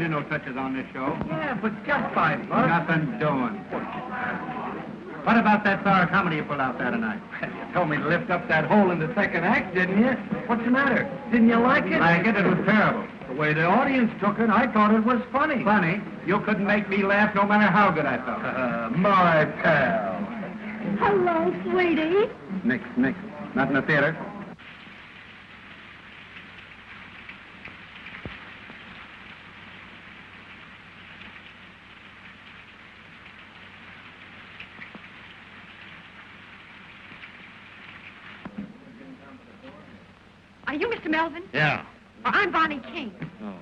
told you no touches on this show. Yeah, but just $5. Nothing doing. What about that sour comedy you pulled out there tonight? You told me to lift up that hole in the second act, didn't you? What's the matter? Didn't you like it? Like it was terrible. The way the audience took it, I thought it was funny. Funny? You couldn't make me laugh no matter how good I felt. My pal. Hello, sweetie. Nix. Not in the theater. Are you Mr. Melvin? Yeah. Well, I'm Bonnie King. Oh,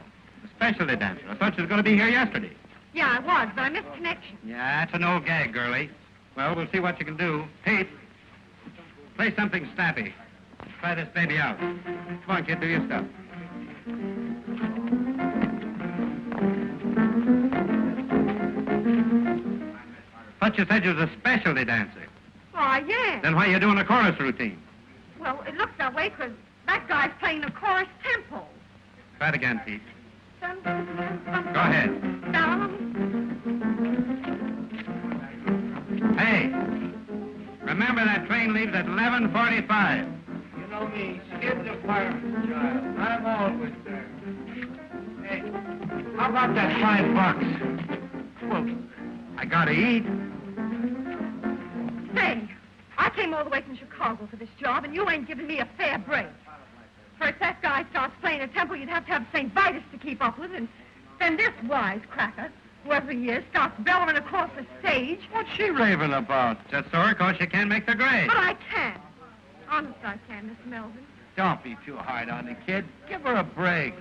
a specialty dancer. I thought you was going to be here yesterday. Yeah, I was, but I missed connection. Yeah, that's an old gag, girlie. Well, we'll see what you can do. Pete, play something snappy. Try this baby out. Come on, kid, do your stuff. Thought you said you was a specialty dancer. Oh, yeah. Then why are you doing a chorus routine? Well, it looks that way because that guy's playing the chorus tempo. Try it again, Pete. Dun, dun, dun, dun, Go ahead. Dun. Hey, remember that train leaves at 11:45. You know me, skip the fireman's child. I'm always there. Hey, how about that $5? Well, I gotta eat. Say, I came all the way from Chicago for this job, and you ain't giving me a fair break. First, that guy starts playing a tempo you'd have to have St. Vitus to keep up with, and then this wisecracker, whoever he is, starts bellowing across the stage. What's she raving about? Just sore 'cause she can't make the grade. But I can. Honest, I can, Mr. Melvin. Don't be too hard on the kid. Give her a break.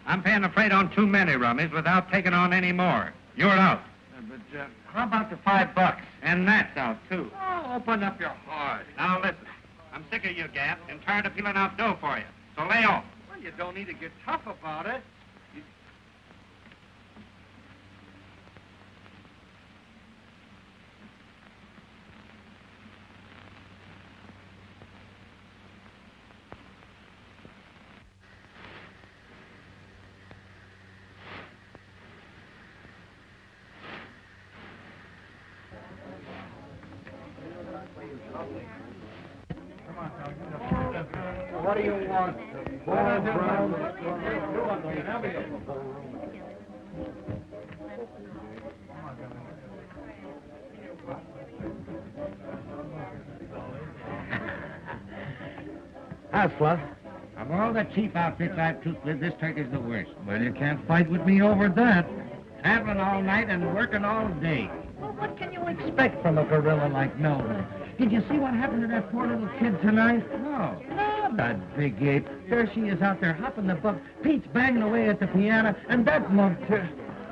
I'm paying the freight on too many rummies without taking on any more. You're out. But how about the $5? And that's out, too. Oh, open up your heart. Now, listen. I'm sick of you, Gap, and tired of peeling out dough for you. So lay off. Well, you don't need to get tough about it. What do you want? How's Fluff? Of all the cheap outfits I've took with, this turkey's the worst. Well, you can't fight with me over that. Traveling all night and working all day. Well, what can you expect from a gorilla like Melvin? Did you see what happened to that poor little kid tonight? No. Oh, that big ape. There she is out there hopping the buck. Pete's banging away at the piano, and that mug...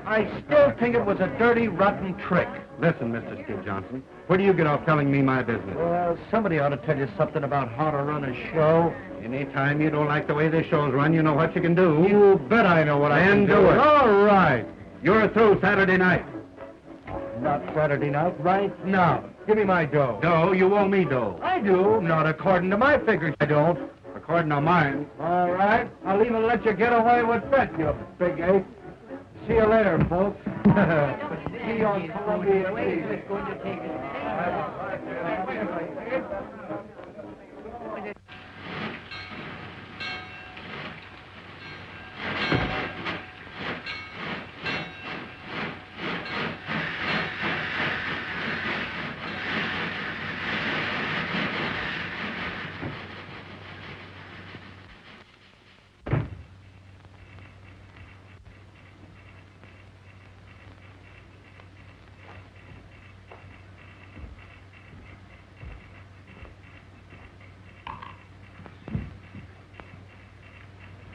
I still think it was a dirty, rotten trick. Listen, Mr. Steve Johnson, where do you get off telling me my business? Well, somebody ought to tell you something about how to run a show. Anytime you don't like the way this show's run, you know what you can do. You bet I know what I can do. Do it. All right. You're through Saturday night. Not Saturday night, right now. Give me my dough. Dough? You owe me dough. I do. Not according to my figures, I don't. According to mine. All right. I'll even let you get away with that, you big ape. See you later, folks. See you on Columbia TV.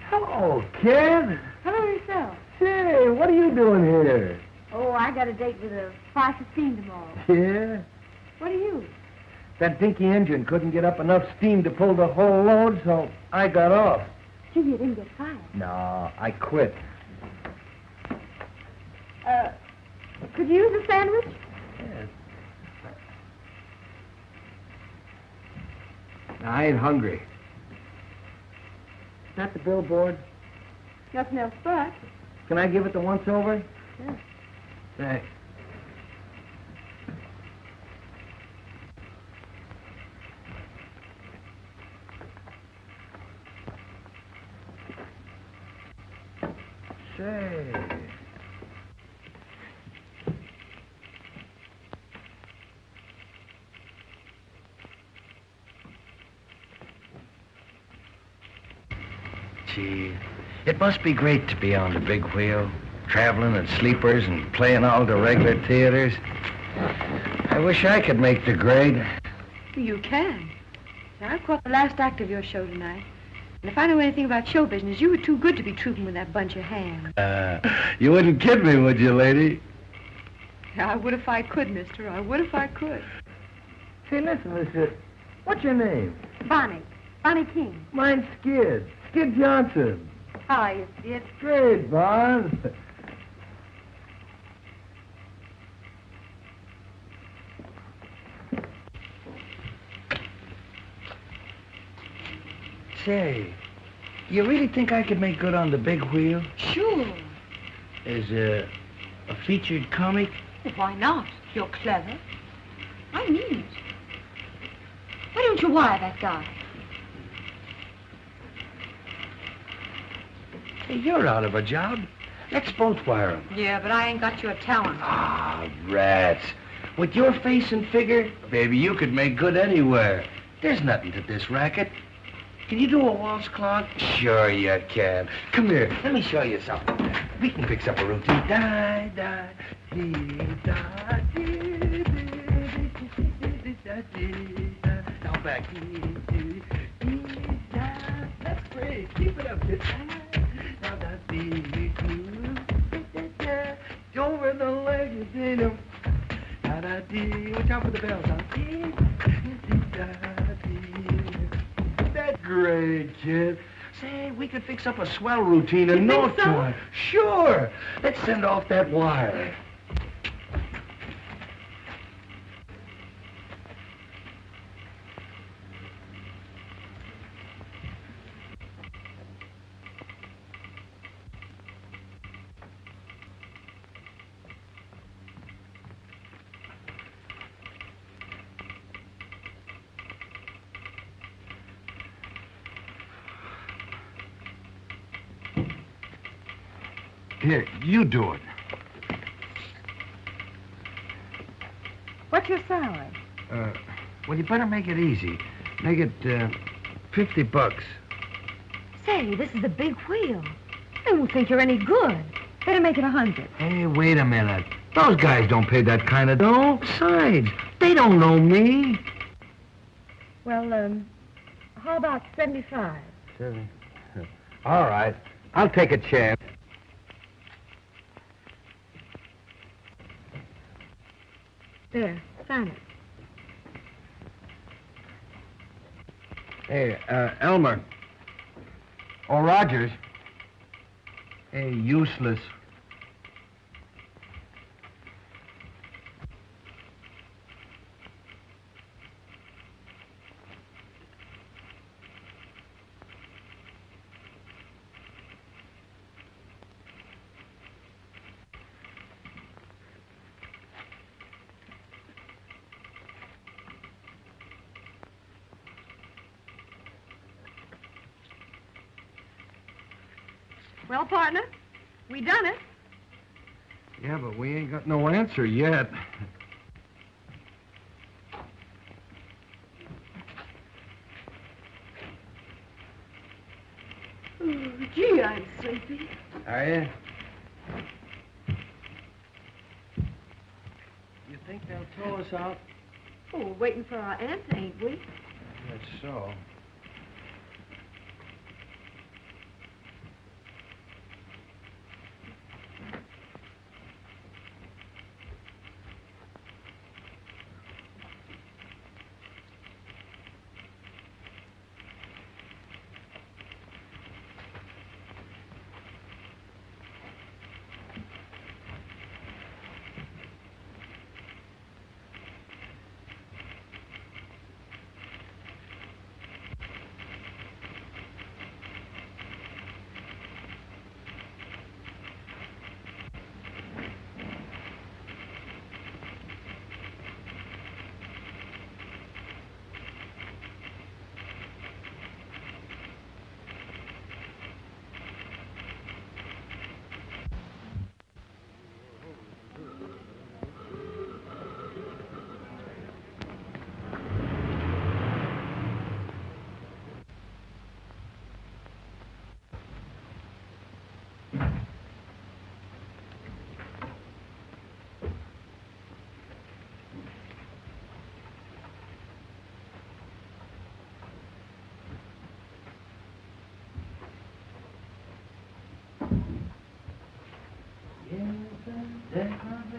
Hello, kid. Hello yourself. Say, what are you doing here? Oh, I got a date with a 5:15 tomorrow. Yeah? What are you? That dinky engine couldn't get up enough steam to pull the whole load, so I got off. Gee, you didn't get fired. No, I quit. Could you use a sandwich? Yes. I ain't hungry. Is that the billboard? Nothing else but. Can I give it the once-over? Sure. Thanks. Say. Gee, it must be great to be on the big wheel, traveling in sleepers and playing all the regular theaters. I wish I could make the grade. You can. I caught the last act of your show tonight. And if I know anything about show business, you were too good to be trooping with that bunch of hams. You wouldn't kid me, would you, lady? I would if I could, mister. I would if I could. Say, listen. What's your name? Bonnie. Bonnie King. Mine's Skid. Skid Johnson. How are you, Skid? Great, Bon. Say, you really think I could make good on the big wheel? Sure. As a featured comic? Well, why not? You're clever. I mean it. Why don't you wire that guy? Hey, you're out of a job. Let's both wire him. Yeah, but I ain't got your talent. Ah, rats. With your face and figure, baby, you could make good anywhere. There's nothing to this racket. Can you do a waltz clock? Sure you can. Come here, let me show you something. We can fix up a routine. Die, die, dee, da, dee, dee, dee, da, dee, da. Now back. Dee, dee, dee, da. That's great. Keep it up. Now that dee, dee, da. Over the leg, dee, da, da, dee. Watch out for the bells. Dee, dee, da, dee. That's great, kid. Say, we could fix up a swell routine in no time. Sure. Let's send off that wire. Here, you do it. What's your salary? Well, you better make it easy. Make it, $50. Say, this is a big wheel. They won't think you're any good. Better make it 100. Hey, wait a minute. Those guys don't pay that kind of dough. Besides, they don't know me. Well, how about 75? All right. I'll take a chance. There, sign it. Hey, Elmer. Or Rogers. Hey, useless. Well, partner, we done it. Yeah, but we ain't got no answer yet. Oh, gee, I'm sleepy. Are you? You think they'll throw us out? Oh, we're waiting for our answer, ain't we? That's so.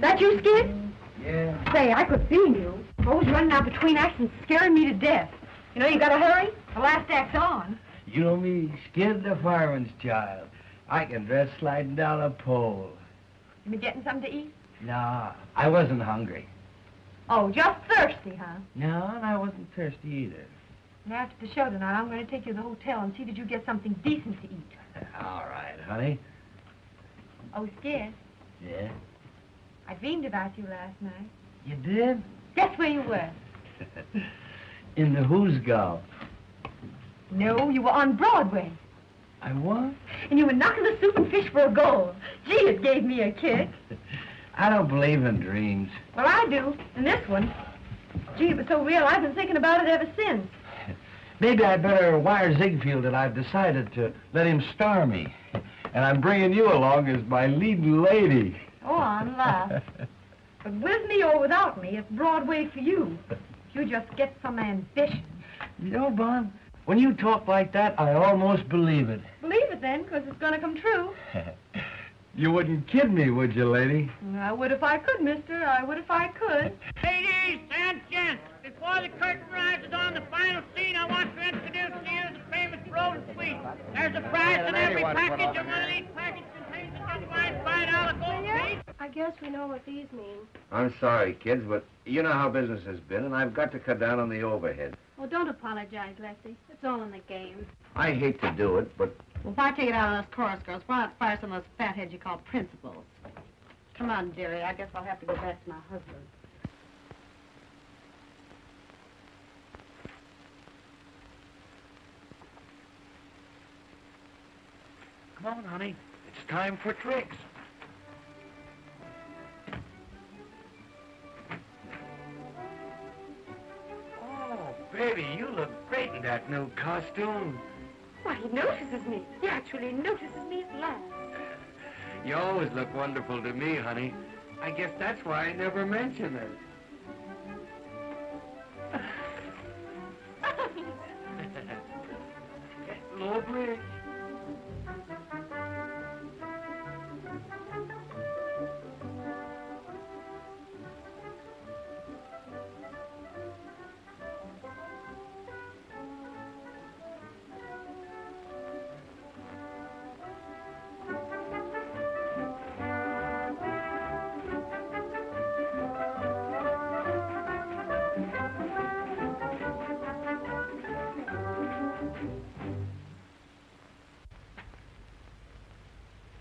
That you, Skid? Yeah. Say, I could see you. Always running out between acts and scaring me to death. You know, you gotta hurry. The last act's on. You know me, Skid the fireman's child. I can dress sliding down a pole. You been getting something to eat? No, I wasn't hungry. Oh, just thirsty, huh? No, and I wasn't thirsty either. And after the show tonight, I'm going to take you to the hotel and see that you get something decent to eat. All right, honey. Oh, Skid, Yeah? I dreamed about you last night. You did? Guess where you were? In the Who's Golf. No, you were on Broadway. I what? And you were knocking the soup and fish for a goal. Gee, it gave me a kick. I don't believe in dreams. Well, I do. And this one. Gee, it was so real, I've been thinking about it ever since. Maybe I'd better wire Ziegfeld that I've decided to let him star me. And I'm bringing you along as my leading lady. Oh, I'm laugh. But with me or without me, it's Broadway for you. You just get some ambition. You know, Bon, when you talk like that, I almost believe it. Believe it then, because it's going to come true. You wouldn't kid me, would you, lady? I would if I could, mister. I would if I could. Ladies and gents, before the curtain rises on the final scene, I want to introduce to you the famous Road Suite. There's a prize in every package, and one of these packages contains a genuine $5 gold piece. I guess we know what these mean. I'm sorry, kids, but you know how business has been, and I've got to cut down on the overhead. Well, don't apologize, Lefty. It's all in the game. I hate to do it, but Well, if I take it out on us chorus girls, why not fire some of those fatheads you call principals? Come on, dearie. I guess I'll have to go back to my husband. Come on, honey. It's time for tricks. Oh, baby, you look great in that new costume. Why, he notices me. He actually notices me at last. You always look wonderful to me, honey. I guess that's why I never mention it. Low bridge.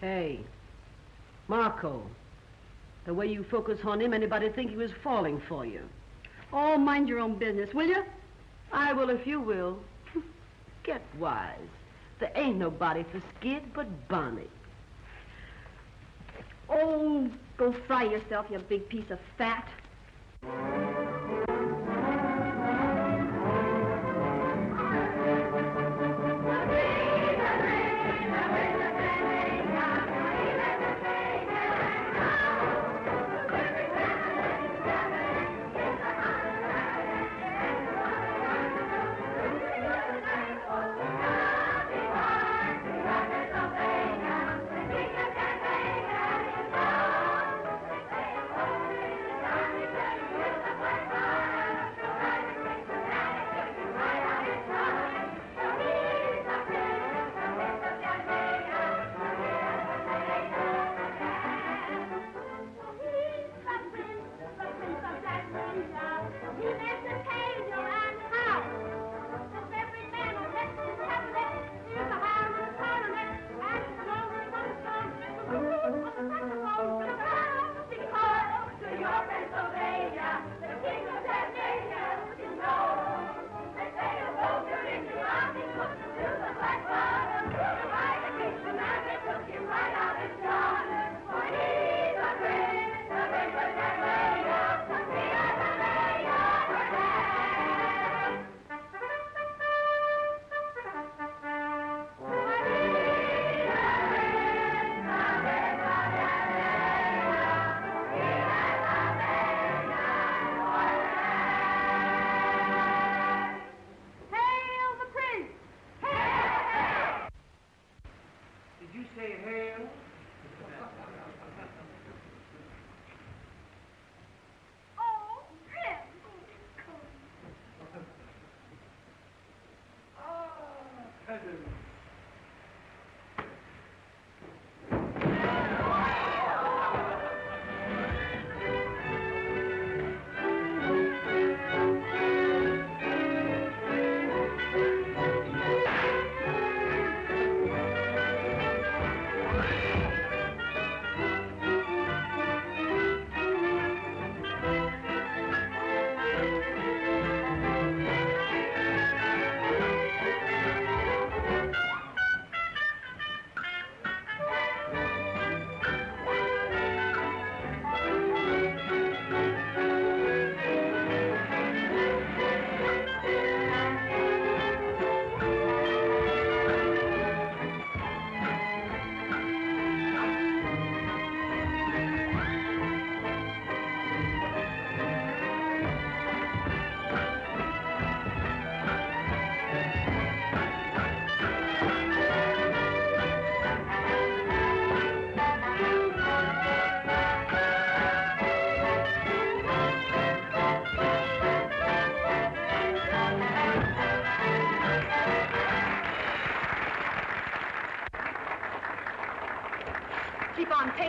Hey, Marco, the way you focus on him, anybody think he was falling for you? Oh, mind your own business, will you? I will if you will. Get wise. There ain't nobody for Skid but Bonnie. Oh, go fry yourself, you big piece of fat.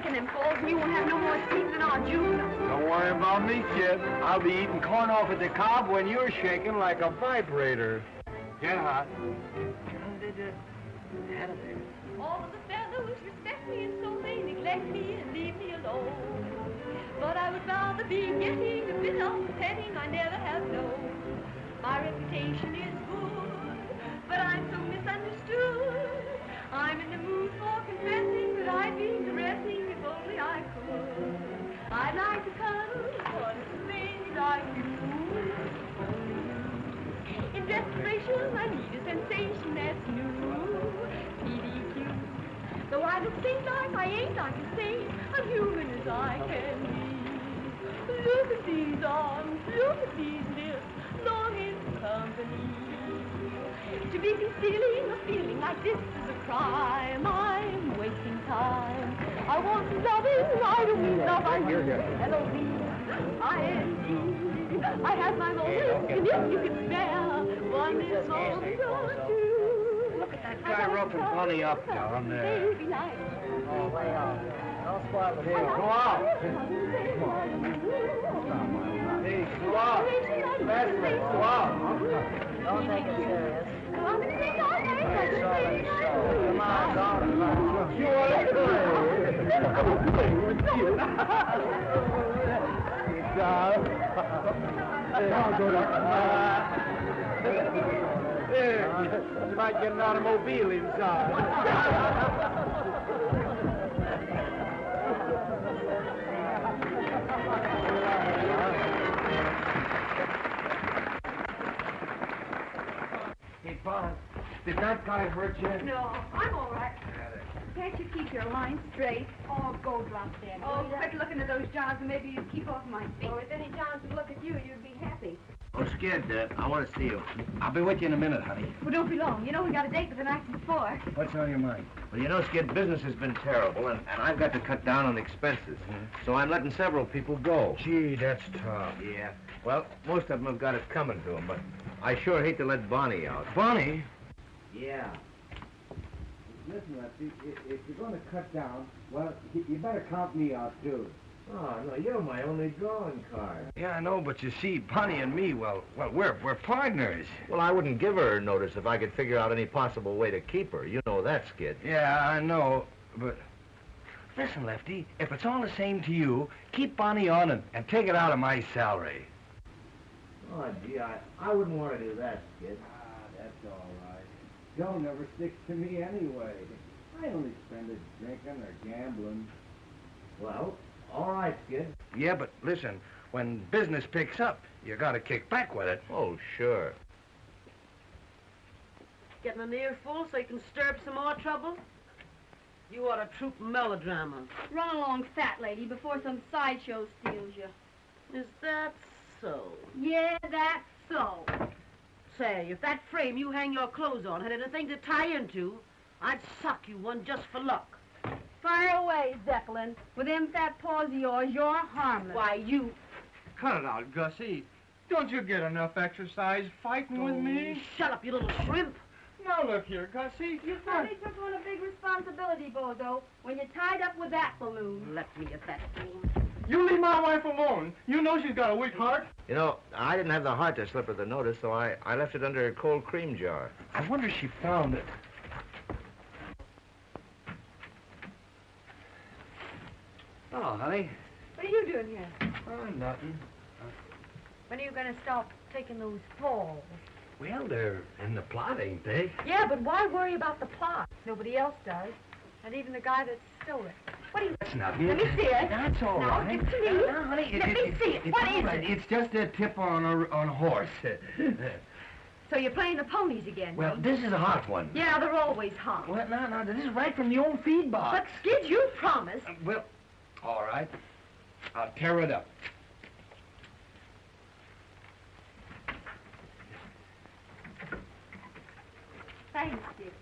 taking them falls, and you won't have no more sleep than our juvenile. Don't worry about me, kid. I'll be eating corn off at the cob when you're shaking like a vibrator. Get hot. All of the fellows respect me, and so they neglect me and leave me alone. But I would rather be getting a bit of petting I never have known. My reputation is good, but I'm so misunderstood. I'm in the mood for confessing that I'd be caressing if only I could. I'd like to cuddle one thing like you. In desperation, I need a sensation that's new. PDQ. Though I look think like I ain't, I can say I'm human as I can be. Look at these arms, look at these lips, longing for company. To be concealing a feeling like this is a crime. I'm wasting time. I want some loving, I don't mean love, I mean L-O-V-I-N-G. I have my moments, and if you can spare one is all two. Look at that guy roping Bunny up down there. Baby like Oh, way out. Don't spoil it here. Go out. Hey, go out. Fastly, go out. Don't take it serious. Come on, go on. You want to play? You might get an automobile inside. Hey, Bob, did that guy hurt you? No, I'm all right. Can't you keep your line straight? Oh, go drop dead. Oh, quit looking at those jars and maybe you'd keep off my feet. Oh, if any Johns would look at you, you'd be happy. Oh, Skid, I want to see you. I'll be with you in a minute, honey. Well, don't be long. You know we got a date with the night before. What's on your mind? Well, you know, Skid, business has been terrible, and I've got to cut down on expenses. So I'm letting several people go. Gee, that's tough. Yeah. Well, most of them have got it coming to them, but I sure hate to let Bonnie out. Bonnie? Yeah. Listen, Lefty, if you're going to cut down, well, you better count me out, too. Oh, no, you're my only drawing card. Yeah, I know, but you see, Bonnie and me, well, we're partners. Well, I wouldn't give her notice if I could figure out any possible way to keep her. You know that, Skid. Yeah, I know, but... Listen, Lefty, if it's all the same to you, keep Bonnie on and take it out of my salary. Oh, gee, I wouldn't want to do that, Skid. That's all right. Joe never sticks to me anyway. I only spend it drinking or gambling. Well, all right, Skid. Yeah, but listen, when business picks up, you gotta kick back with it. Oh, sure. Getting an earful so you can stir up some more trouble? You ought to troupe melodrama. Run along, fat lady, before some sideshow steals you. Is that so? Yeah, that's so. Say, if that frame you hang your clothes on had anything to tie into, I'd sock you one just for luck. Fire away, Zeppelin. With them fat paws of yours, you're harmless. Why, you... Cut it out, Gussie. Don't you get enough exercise fighting with me? Shut up, you little shrimp. Now look here, Gussie. You finally took on a big responsibility, Bozo, when you tied up with that balloon. Let me at that fool. You leave my wife alone. You know she's got a weak heart. You know, I didn't have the heart to slip her the notice, so I left it under a cold cream jar. I wonder if she found it. Oh, honey. What are you doing here? Oh, nothing. When are you going to stop taking those falls? Well, they're in the plot, ain't they? Yeah, but why worry about the plot? Nobody else does. Not even the guy that stole it. What do you... That's nothing. Let me see it. That's all Now, right. give it to me. No, honey, Let me see it. What is it? It's just a tip on a horse. So you're playing the ponies again? Well, this is a hot one. Yeah, they're always hot. Well, no, this is right from the old feed box. But, Skid, you promised. Well, all right. I'll tear it up. Thanks, Skid.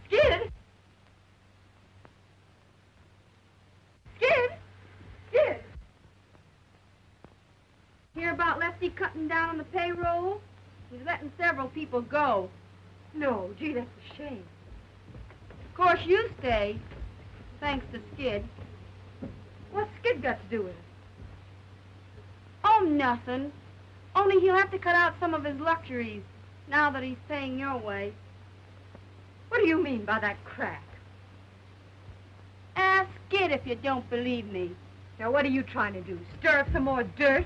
Skid! hear about Lefty cutting down on the payroll? He's letting several people go. No, gee, that's a shame. Of course, you stay, thanks to Skid. What's Skid got to do with it? Oh, nothing. Only he'll have to cut out some of his luxuries now that he's paying your way. What do you mean by that crack? Ask Skid if you don't believe me. Now, what are you trying to do? Stir up some more dirt?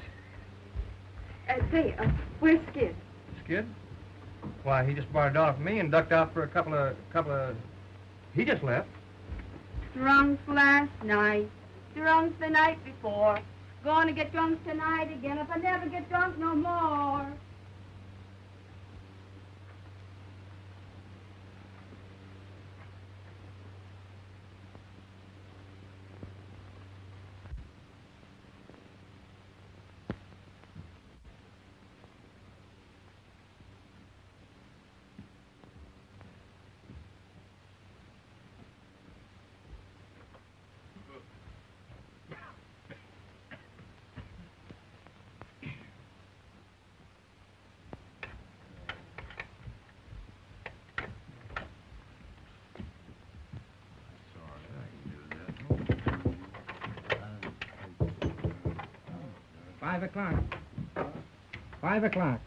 Say, where's Skid? Skid? Why, he just borrowed off me and ducked out for a couple of... He just left. Drunk last night. Drunk the night before. Going to get drunk tonight again if I never get drunk no more. $5. 5.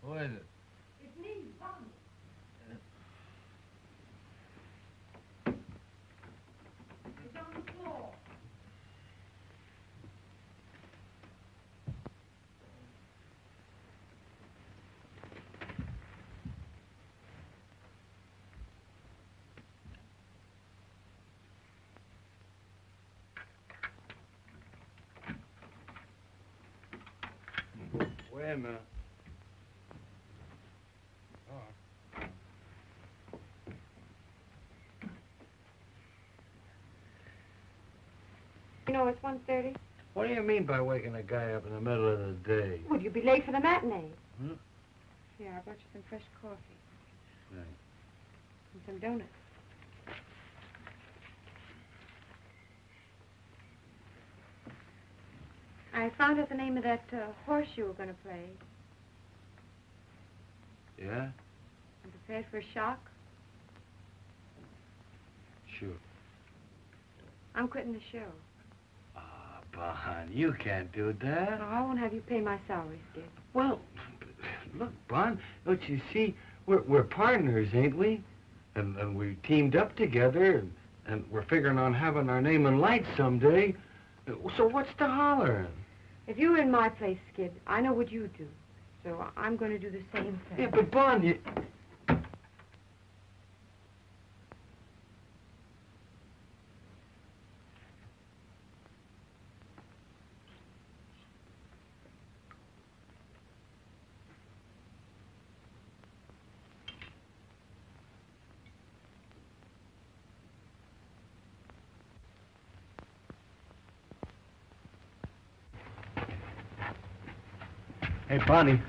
Who is it? It's me, Bonnie. It's on the floor. Wait a minute. You know, it's 1:30. What do you mean by waking a guy up in the middle of the day? Would you be late for the matinee? Hmm? Here, I brought you some fresh coffee. Thanks. And some donuts. I found out the name of that horse you were going to play. Yeah? I'm prepared for a shock. Sure. I'm quitting the show. Ah, Bon, you can't do that. No, I won't have you pay my salary, Skid. Well, look, Bon, don't you see? We're partners, ain't we? And we teamed up together, and we're figuring on having our name in lights someday. So what's the holler? If you were in my place, Skid, I know what you'd do. So I'm going to do the same thing. Yeah, but Bon, you... Hey, Bonnie,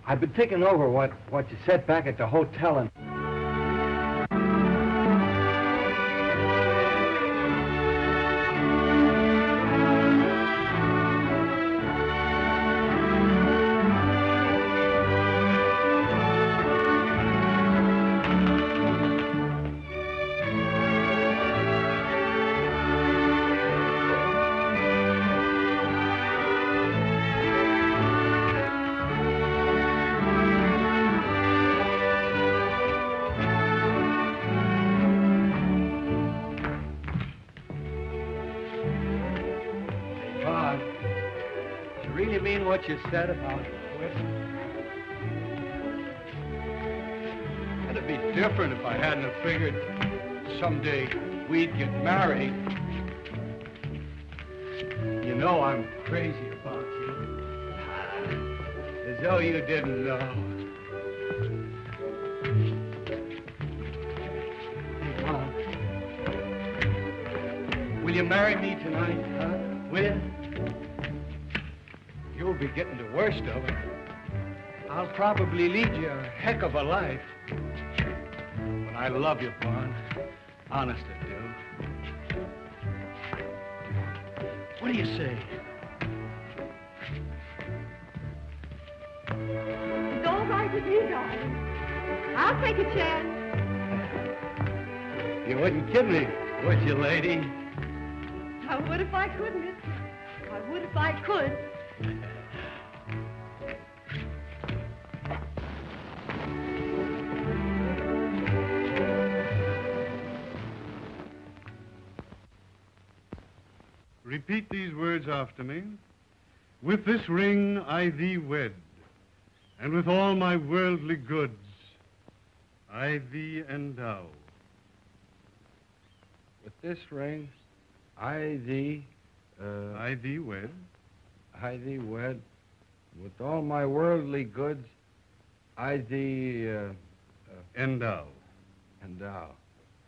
I've been thinking over what you said back at the hotel and... What you said about quitting. It'd be different if I hadn't have figured someday we'd get married. You know I'm crazy about you. As though you didn't know. Hey, Mom. you marry me tonight, huh? Will you? You'll be getting the worst of it. I'll probably lead you a heck of a life. But I love you, Fawn. Honest, I do. What do you say? It's all right with me, darling. I'll take a chance. You wouldn't kid me, would you, lady? I would if I could, mister. I would if I could. Repeat these words after me. With this ring I thee wed, and with all my worldly goods I thee endow. With this ring, I thee wed. I thee wed. With all my worldly goods, I thee Endow. endow.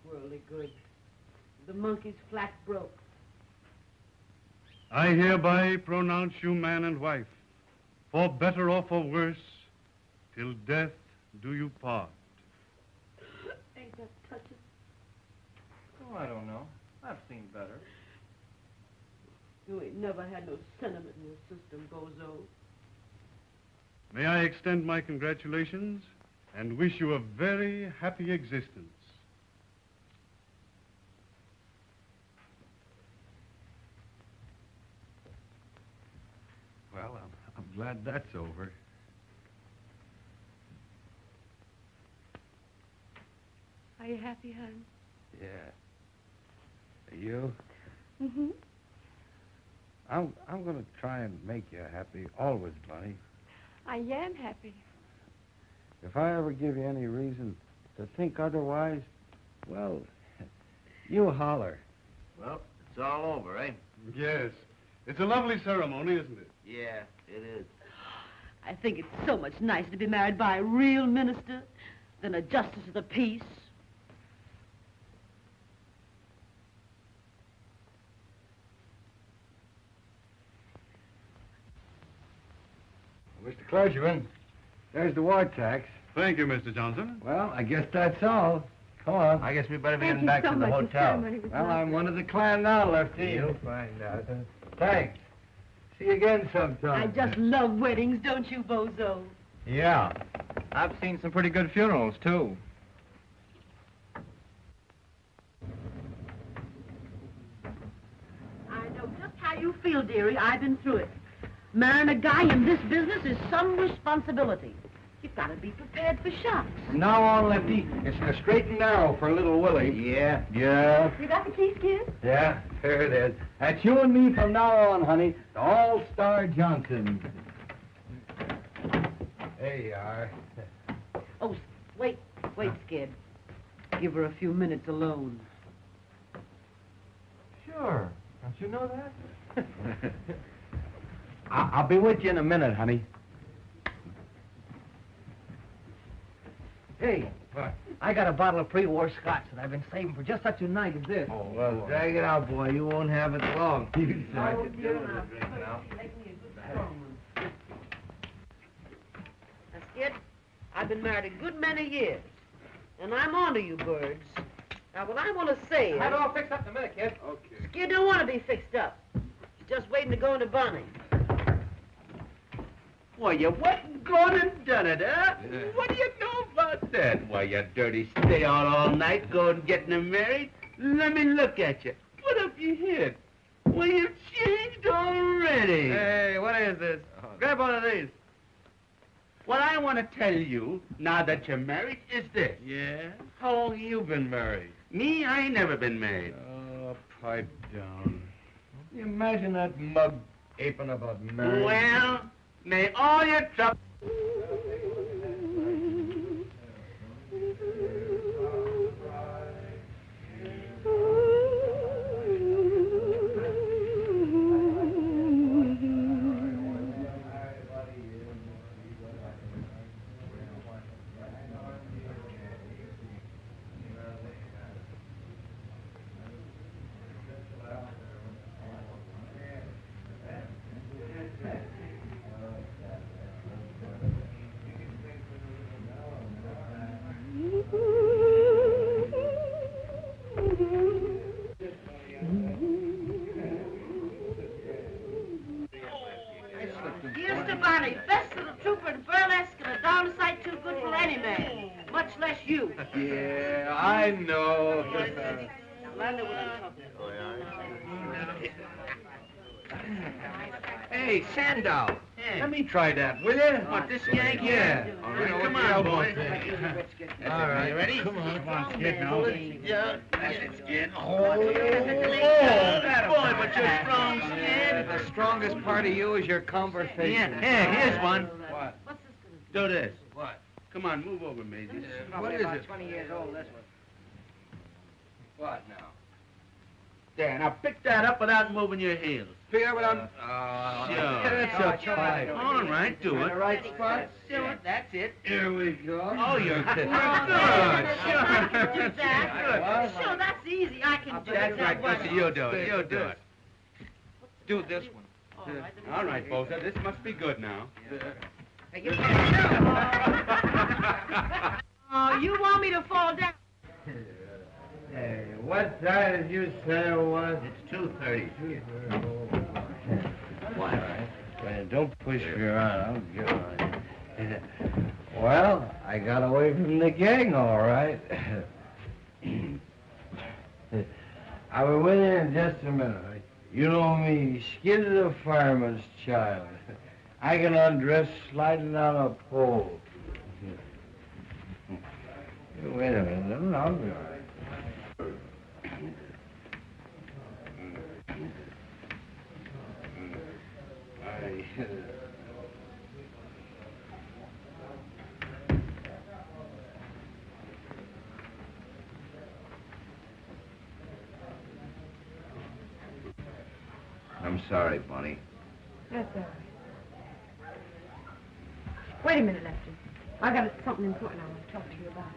Worldly good. The monkey's flat broke. I hereby pronounce you man and wife, for better or for worse, till death do you part. Ain't that touching? Oh, I don't know. I've seen better. You ain't never had no sentiment in your system, Bozo. May I extend my congratulations and wish you a very happy existence. Well, I'm glad that's over. Are you happy, hon? Yeah. You? Mm-hmm. I'm going to try and make you happy, always, Bunny. I am happy. If I ever give you any reason to think otherwise, well, you holler. Well, it's all over, eh? Yes. It's a lovely ceremony, isn't it? Yeah, it is. I think it's so much nicer to be married by a real minister than a justice of the peace. Mr. Clergyman, there's the war tax. Thank you, Mr. Johnson. Well, I guess that's all. Come on. I guess we better be Thank getting you back so to the much. The hotel. ceremony was Well, I'm lovely. one of the clan now, Lefty. You'll find out. Thanks. See you again sometime. I just love weddings, don't you, Bozo? Yeah. I've seen some pretty good funerals, too. I know just how you feel, dearie. I've been through it. Marrying a guy in this business is some responsibility. You've got to be prepared for shocks. From now on, Lefty, it's the straight and narrow for little Willie. Yeah. Yeah. You got the keys, kid? Yeah, there it is. That's you and me from now on, honey. The All-Star Johnson. There you are. Oh, wait, Skid. Give her a few minutes alone. Sure. Don't you know that? I'll be with you in a minute, honey. Hey, What? I got a bottle of pre-war scotch that I've been saving for just such a night as this. Oh, well, drag it out, boy. You won't have it long. Now, Skid, I've been married a good many years, and I'm on to you birds. Now, what I want to say is... Have it all fixed up in a minute, kid. Okay. Skid don't want to be fixed up. He's just waiting to go into Bonnie. Why, you went and gone and done it, huh? Yeah. What do you know about that? Why, you dirty stay out all night going getting them married? Let me look at you. What have you hid? Well, you've changed already. Hey, what is this? Grab one of these. What I want to tell you, now that you're married, is this. Yeah? How long you been married? Me, I ain't never been married. Oh, pipe down. You imagine that mug aping about marriage. Well, may all your trouble... Yeah, I know. Hey, Sandow. Let me try that, will you? What, this yank? Yeah. All right, come on, boy. All right. You ready? Come on, Skid, now. Yeah. That's it. Oh, boy, but you're strong, Skid. The strongest part of you is your conversation. Yeah, here's one. What? Do this. What? Come on, move over, Maisie. What is it? 20 years old, this one. What now? There, now pick that up without moving your heels. Fear without... Sure. That's a five. All right, do it. The right spot? Do it, that's it. Here we go. Oh, you're good. I can do that. What? Sure, that's easy. I can do That's that. right, Gussie, you do it. You do it. Do this one. All right, Bosa, this must be good now. Oh, you want me to fall down? Hey, what time did you say it was? It's 2:30. All right. Well, don't push me around. I'll get on it. Well, I got away from the gang, all right. I'll be with you in just a minute. You know me, Skid is a fireman's child. I can undress sliding on a pole. Wait a minute, I'll be all right. I'm sorry, Bunny. That's all right. Wait a minute, Lefty. I got something important I want to talk to you about.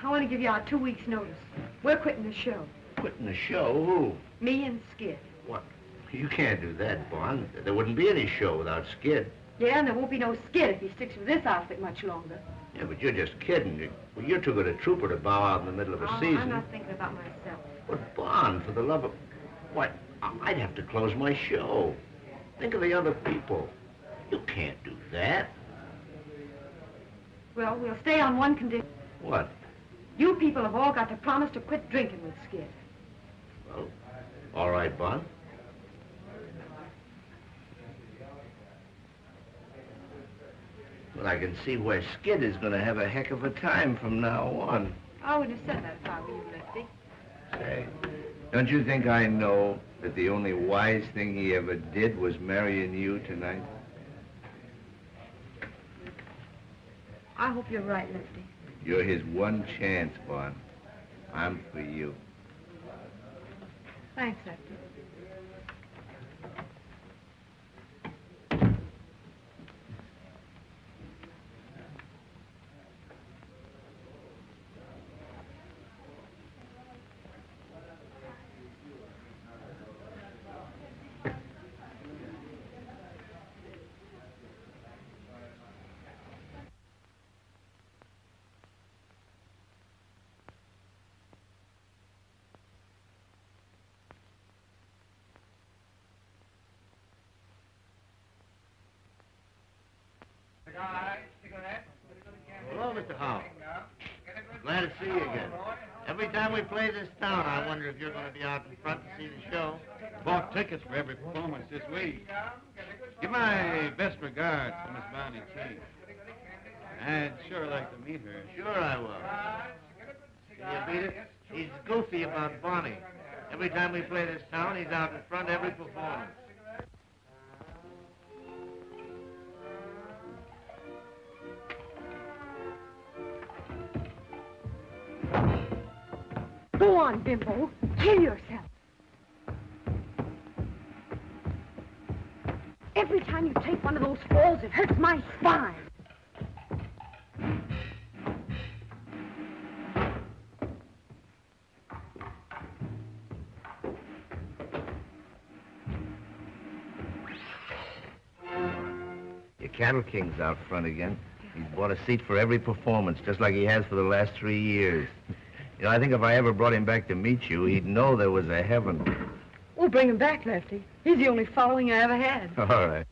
I want to give you our 2 weeks' notice. We're quitting the show. Quitting the show? Who? Me and Skid. What? You can't do that, Bon. There wouldn't be any show without Skid. Yeah, and there won't be no Skid if he sticks with this outfit much longer. Yeah, but you're just kidding. Well, you're too good a trooper to bow out in the middle of a season. I'm not thinking about myself. But, Bon, for the love of... What? I'd have to close my show. Think of the other people. You can't do that. Well, we'll stay on one condition. What? You people have all got to promise to quit drinking with Skid. Well, all right, Bon. Well, I can see where Skid is going to have a heck of a time from now on. I wouldn't have said that if I were you, Lefty. Say, don't you think I know that the only wise thing he ever did was marrying you tonight? I hope you're right, Lefty. You're his one chance, Bon. I'm for you. Thanks, Lefty. Hello, Mr. Howell. Glad to see you again. Every time we play this town, I wonder if you're going to be out in front to see the show. Bought tickets for every performance this week. Give my best regards to Miss Bonnie T. I'd sure like to meet her. Sure I will. Can you beat it? He's goofy about Bonnie. Every time we play this town, he's out in front every performance. Go on, Bimbo. Kill yourself. Every time you take one of those falls, it hurts my spine. Your Cattle King's out front again. He's bought a seat for every performance, just like he has for the last 3 years. You know, I think if I ever brought him back to meet you, he'd know there was a heaven. We'll bring him back, Lefty. He's the only following I ever had. All right.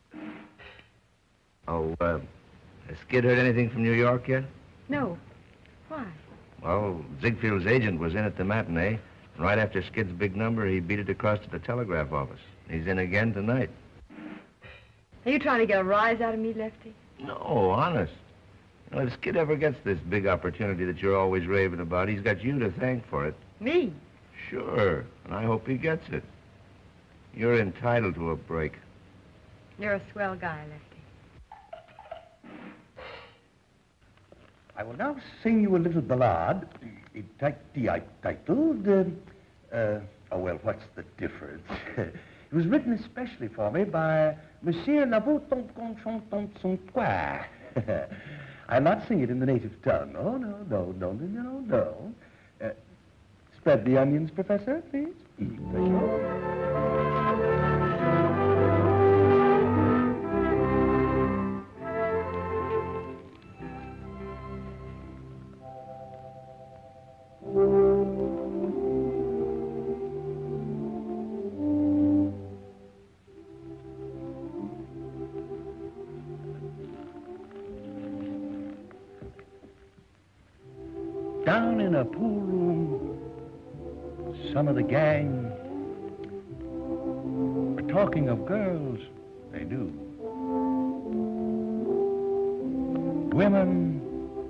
Oh, has Skid heard anything from New York yet? No. Why? Well, Ziegfield's agent was in at the matinee. And right after Skid's big number, he beat it across to the telegraph office. He's in again tonight. Are you trying to get a rise out of me, Lefty? No, honest. You know, if Skid ever gets this big opportunity that you're always raving about, he's got you to thank for it. Me? Sure, and I hope he gets it. You're entitled to a break. You're a swell guy, Lefty. I will now sing you a little ballad, titled, oh, well, what's the difference? It was written especially for me by Monsieur Lavoie. I'll not sing it in the native tongue. Oh, no. Spread the onions, Professor, please. Down in a pool room, some of the gang were talking of girls they knew. Women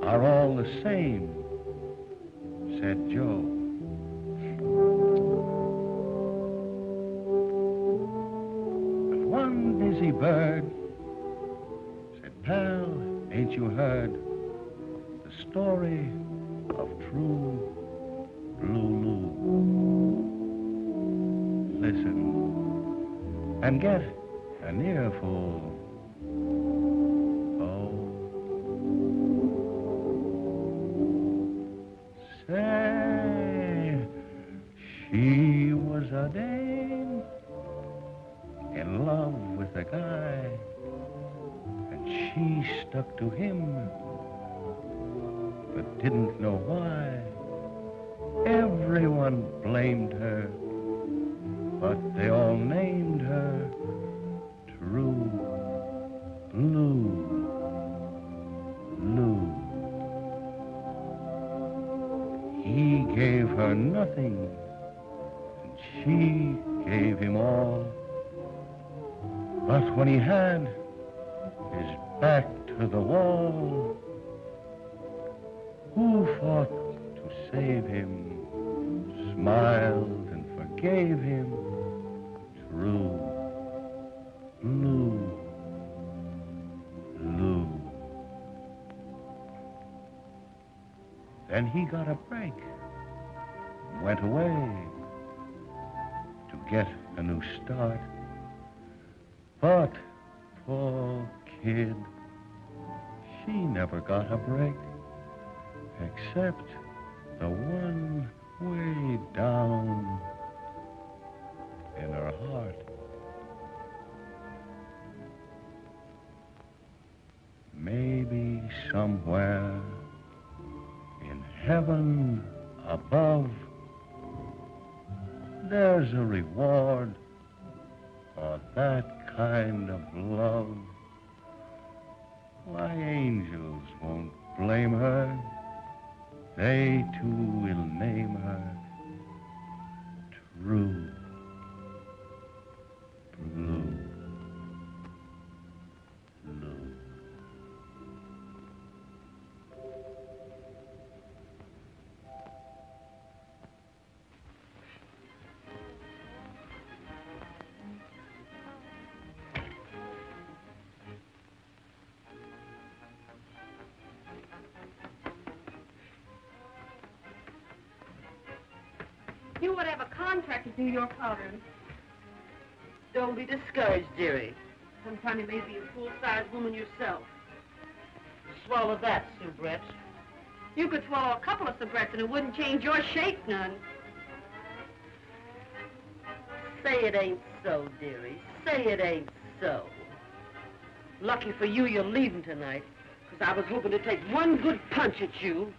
are all the same, said Joe. But one busy bird said, Pal, ain't you heard the story of true Lulu? Listen and get an earful. Oh, say, she was a dame in love with a guy, and she stuck to him, but didn't know why. Everyone blamed her, but they all named her True Blue. He gave her nothing, and she gave him all. But when he had his back to the wall, who fought to save him, smiled and forgave him, True Blue. Then he got a break, went away to get a new start. But poor kid, she never got a break, except the one way down in her heart. Maybe somewhere in heaven above, there's a reward for that kind of love. Why, angels won't blame her. They too will name her True Blue. You would have a contract to do your coloring. Don't be discouraged, dearie. Sometime you may be a full-sized woman yourself. Swallow that, soubrette. You could swallow a couple of soubrettes and it wouldn't change your shape none. Say it ain't so, dearie. Say it ain't so. Lucky for you, you're leaving tonight, because I was hoping to take one good punch at you.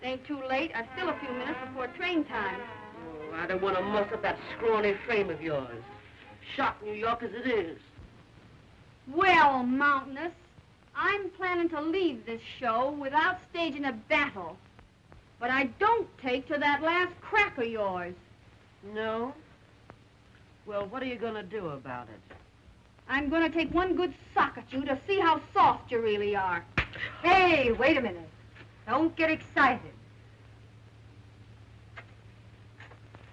It ain't too late. I've still a few minutes before train time. Oh, I don't want to muss up that scrawny frame of yours. Shot New York as it is. Well, Mountainous, I'm planning to leave this show without staging a battle. But I don't take to that last crack of yours. No? Well, what are you going to do about it? I'm going to take one good sock at you to see how soft you really are. Hey, wait a minute. Don't get excited.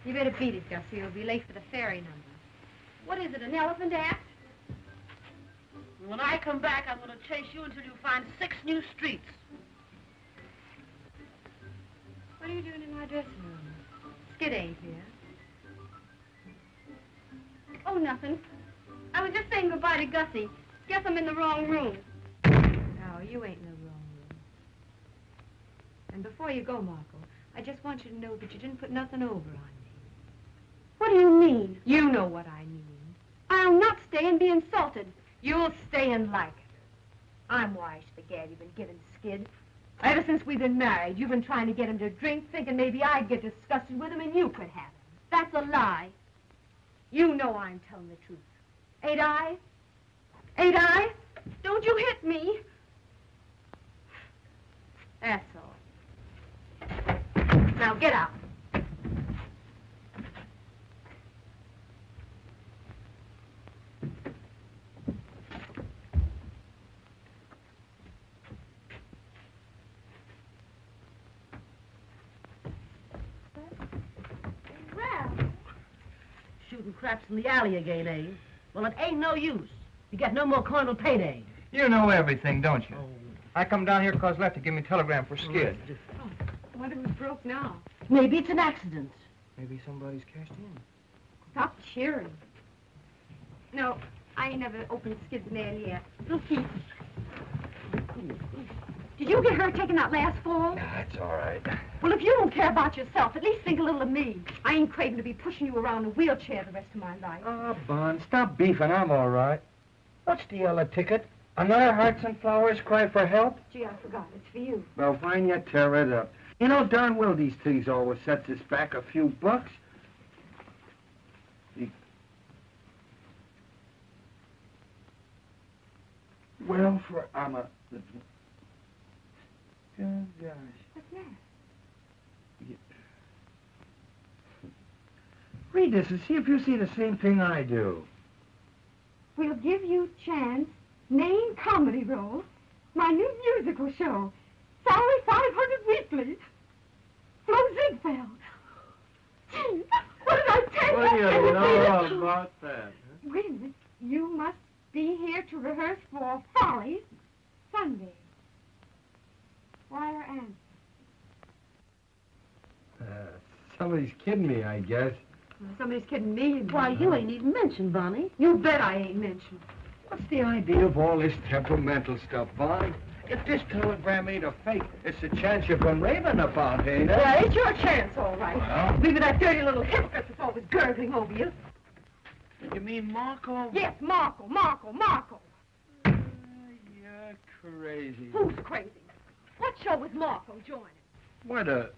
You better beat it, Gussie. You'll be late for the fairy number. What is it, an elephant act? When I come back, I'm going to chase you until you find 6 new streets. What are you doing in my dressing room? Skid ain't here. Oh, nothing. I was just saying goodbye to Gussie. Guess I'm in the wrong room. No, you ain't in the wrong room. And before you go, Marco, I just want you to know that you didn't put nothing over on me. What do you mean? You know what I mean. I'll not stay and be insulted. You'll stay and like it. I'm wise to the gab you've been giving Skid. Ever since we've been married, you've been trying to get him to drink, thinking maybe I'd get disgusted with him and you could have him. That's a lie. You know I'm telling the truth. Ain't I? Ain't I? Don't you hit me. That's all. Now get out. Shooting craps in the alley again, eh? Well, it ain't no use. You get no more corn will payday. You know everything, don't you? I come down here because Lefty gave me a telegram for Skid. I wonder who's broke now. Maybe it's an accident. Maybe somebody's cashed in. Stop cheering. No, I ain't never opened Skid's mail yet. We'll see. Did you get hurt taking that last fall? Nah, it's all right. Well, if you don't care about yourself, at least think a little of me. I ain't craving to be pushing you around in a wheelchair the rest of my life. Oh, Bon, stop beefing. I'm all right. What's the yellow ticket? Another Hearts and Flowers cry for help? Gee, I forgot. It's for you. Well, fine, you tear it up. You know darn well these things always sets us back a few bucks. Well, for I'm a... Good gosh. What's that? Read this and see if you see the same thing I do. We'll give you chance. Main comedy role. My new musical show. Salary 500 weekly. Flo Ziegfeld. Gee, what did I tell you? What do you know about that? Huh? Wait a minute. You must be here to rehearse for Follies Sunday. Wire answer. Somebody's kidding me, I guess. Well, somebody's kidding me. Why, you ain't even mentioned, Bonnie. You bet I ain't mentioned. What's the idea of all this temperamental stuff, Vaughn? If this telegram ain't a fake, it's a chance you've been raving about, ain't it? Yeah, it's your chance, all right. Well? Leave it that dirty little hypocrite that's always gurgling over you. You mean Marco? Yes, Marco. You're crazy. Who's crazy? What show was Marco joining? What a...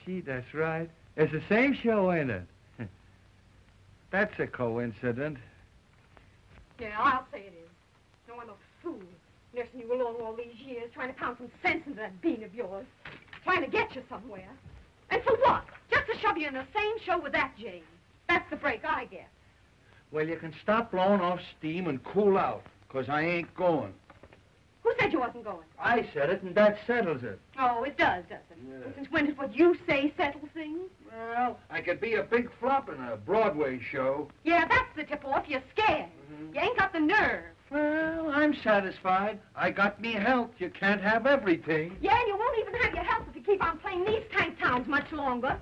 Gee, that's right. It's the same show, ain't it? That's a coincidence. Yeah, I'll say it is. No, I'm a fool. Nursing you along all these years, trying to pound some sense into that bean of yours. Trying to get you somewhere. And for what? Just to shove you in the same show with that Jane. That's the break I get. Well, you can stop blowing off steam and cool out, 'cause I ain't going. Who said you wasn't going? I said it, and that settles it. Oh, it does, doesn't it? Yeah. And since when does what you say settle things? Well, I could be a big flop in a Broadway show. Yeah, that's the tip-off. You're scared. You ain't got the nerve. Well, I'm satisfied. I got me health. You can't have everything. Yeah, and you won't even have your health if you keep on playing these tank towns much longer.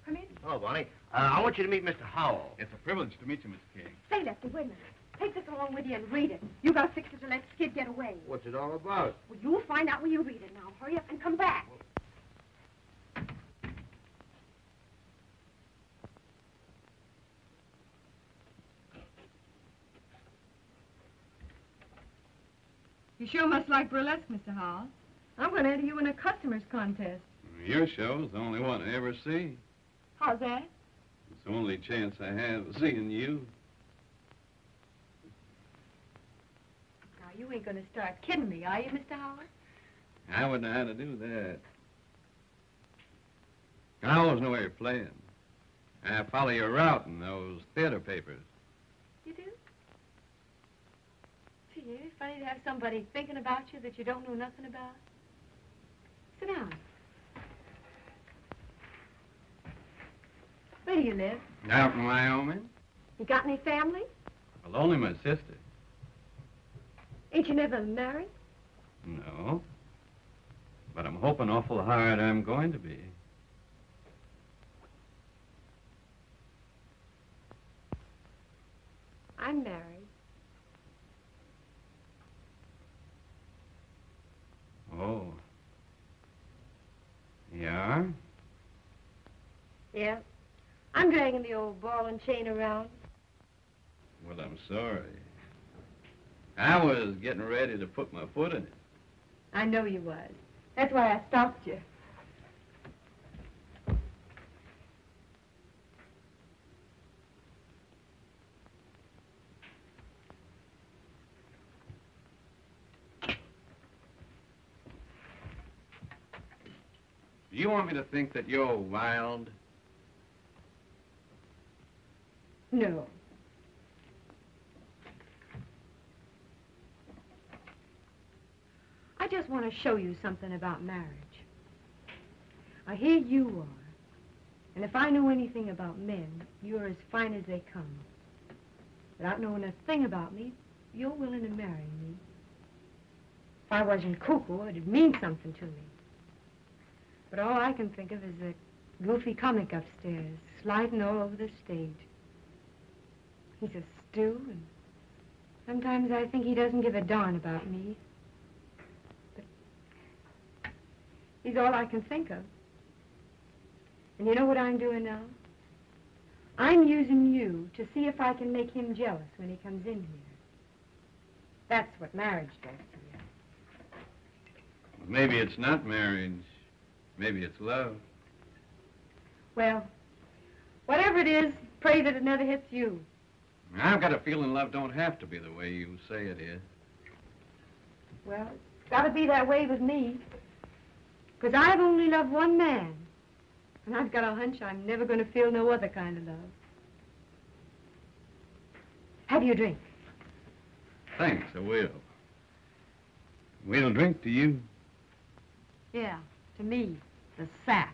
Come in. Oh, Bonnie, I want you to meet Mr. Howell. It's a privilege to meet you, Miss King. Say, Lefty, wait a minute. Take this along with you and read it. You gotta fix it to let Skid get away. What's it all about? Well, you'll find out when you read it now. Hurry up and come back. You sure must like burlesque, Mr. Howell. I'm going to enter you in a customer's contest. Your show's the only one I ever see. How's that? It's the only chance I have of seeing you. Now, you ain't gonna start kidding me, are you, Mr. Howard? I wouldn't know how to do that. I always know where you're playing. I follow your route in those theater papers. You do? Gee, it's funny to have somebody thinking about you that you don't know nothing about. Sit down. Where do you live? Out in Wyoming? You got any family? Well, only my sister. Ain't you never married? No. But I'm hoping awful hard I'm going to be. I'm married. Oh. You are? Yeah. I'm dragging the old ball and chain around. Well, I'm sorry. I was getting ready to put my foot in it. I know you was. That's why I stopped you. Do you want me to think that you're wild? No. I just want to show you something about marriage. Here you are. And if I know anything about men, you're as fine as they come. Without knowing a thing about me, you're willing to marry me. If I wasn't cuckoo, it'd mean something to me. But all I can think of is that goofy comic upstairs, sliding all over the stage. He's a stew, and sometimes I think he doesn't give a darn about me. But he's all I can think of. And you know what I'm doing now? I'm using you to see if I can make him jealous when he comes in here. That's what marriage does to you. Maybe it's not marriage. Maybe it's love. Well, whatever it is, pray that it never hits you. I've got a feeling love don't have to be the way you say it is. Well, it's got to be that way with me. Because I've only loved one man. And I've got a hunch I'm never going to feel no other kind of love. Have you a drink? Thanks, I will. We'll drink to you. Yeah, to me, the sack.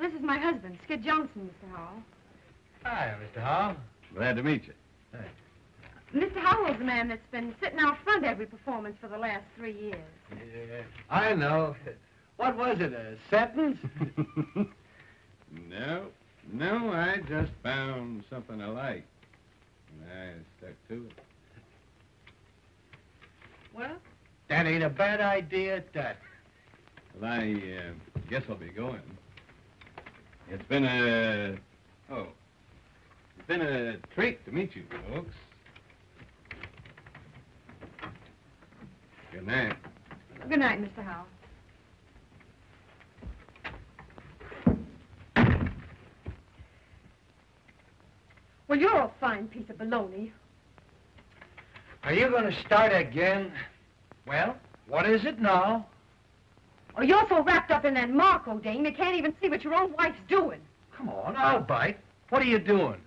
This is my husband, Skid Johnson, Mr. Howell. Hi, Mr. Hall. Glad to meet you. Hey. Mr. Howell's the man that's been sitting out front every performance for the last 3 years. Yeah, I know. What was it, a sentence? No, I just found something I like. And I stuck to it. Well? That ain't a bad idea at that. Well, I guess I'll be going. It's been a treat to meet you folks. Good night. Good night, Mr. Howell. Well, you're a fine piece of baloney. Are you going to start again? Well, what is it now? Oh, you're so wrapped up in that Marco dame, you can't even see what your own wife's doing. Come on, I'll bite. What are you doing?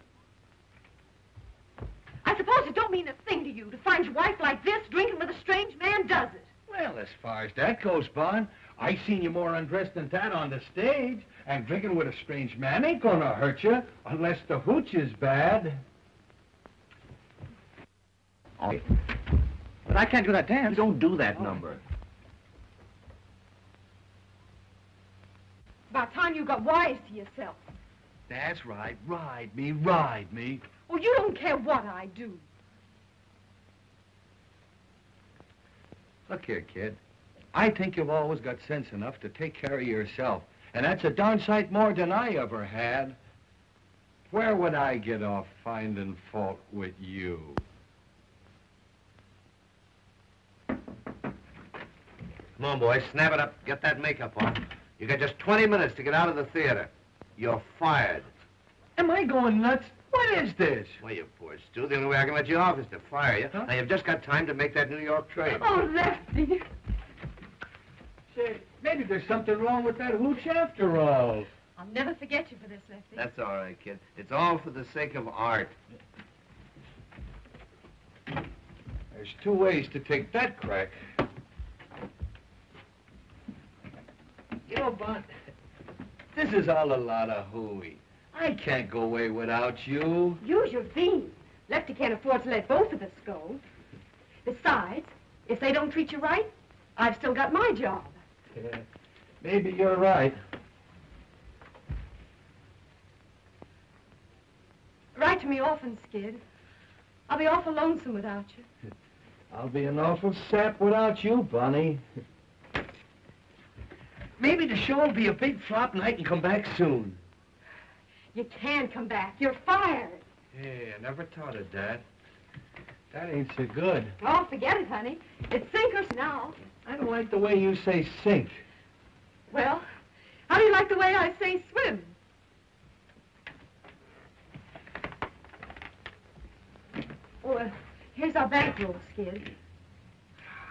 I suppose it don't mean a thing to you to find your wife like this, drinking with a strange man, does it? Well, as far as that goes, Bon, I seen you more undressed than that on the stage, and drinking with a strange man ain't gonna hurt you, unless the hooch is bad. Oh. But I can't do that dance. You don't do that number. About time you got wise to yourself. That's right. Ride me, ride me. Oh, you don't care what I do. Look here, kid. I think you've always got sense enough to take care of yourself. And that's a darn sight more than I ever had. Where would I get off finding fault with you? Come on, boys, snap it up. Get that makeup off. You got just 20 minutes to get out of the theater. You're fired. Am I going nuts? What is this? Well, you poor Stu. The only way I can let you off is to fire you. Huh? Now, you've just got time to make that New York trade. Oh, Lefty. Say, maybe there's something wrong with that hooch after all. I'll never forget you for this, Lefty. That's all right, kid. It's all for the sake of art. There's two ways to take that crack. You know, Bud, this is all a lot of hooey. I can't go away without you. Use your bean. Lefty can't afford to let both of us go. Besides, if they don't treat you right, I've still got my job. Yeah, maybe you're right. Write to me often, Skid. I'll be awful lonesome without you. I'll be an awful sap without you, Bunny. Maybe the show will be a big flop and I can come back soon. You can come back. You're fired. Hey, I never thought of that. That ain't so good. Oh, forget it, honey. It's sink or now. I don't like the way you say sink. Well, how do you like the way I say swim? Oh, here's our bankroll, Skid.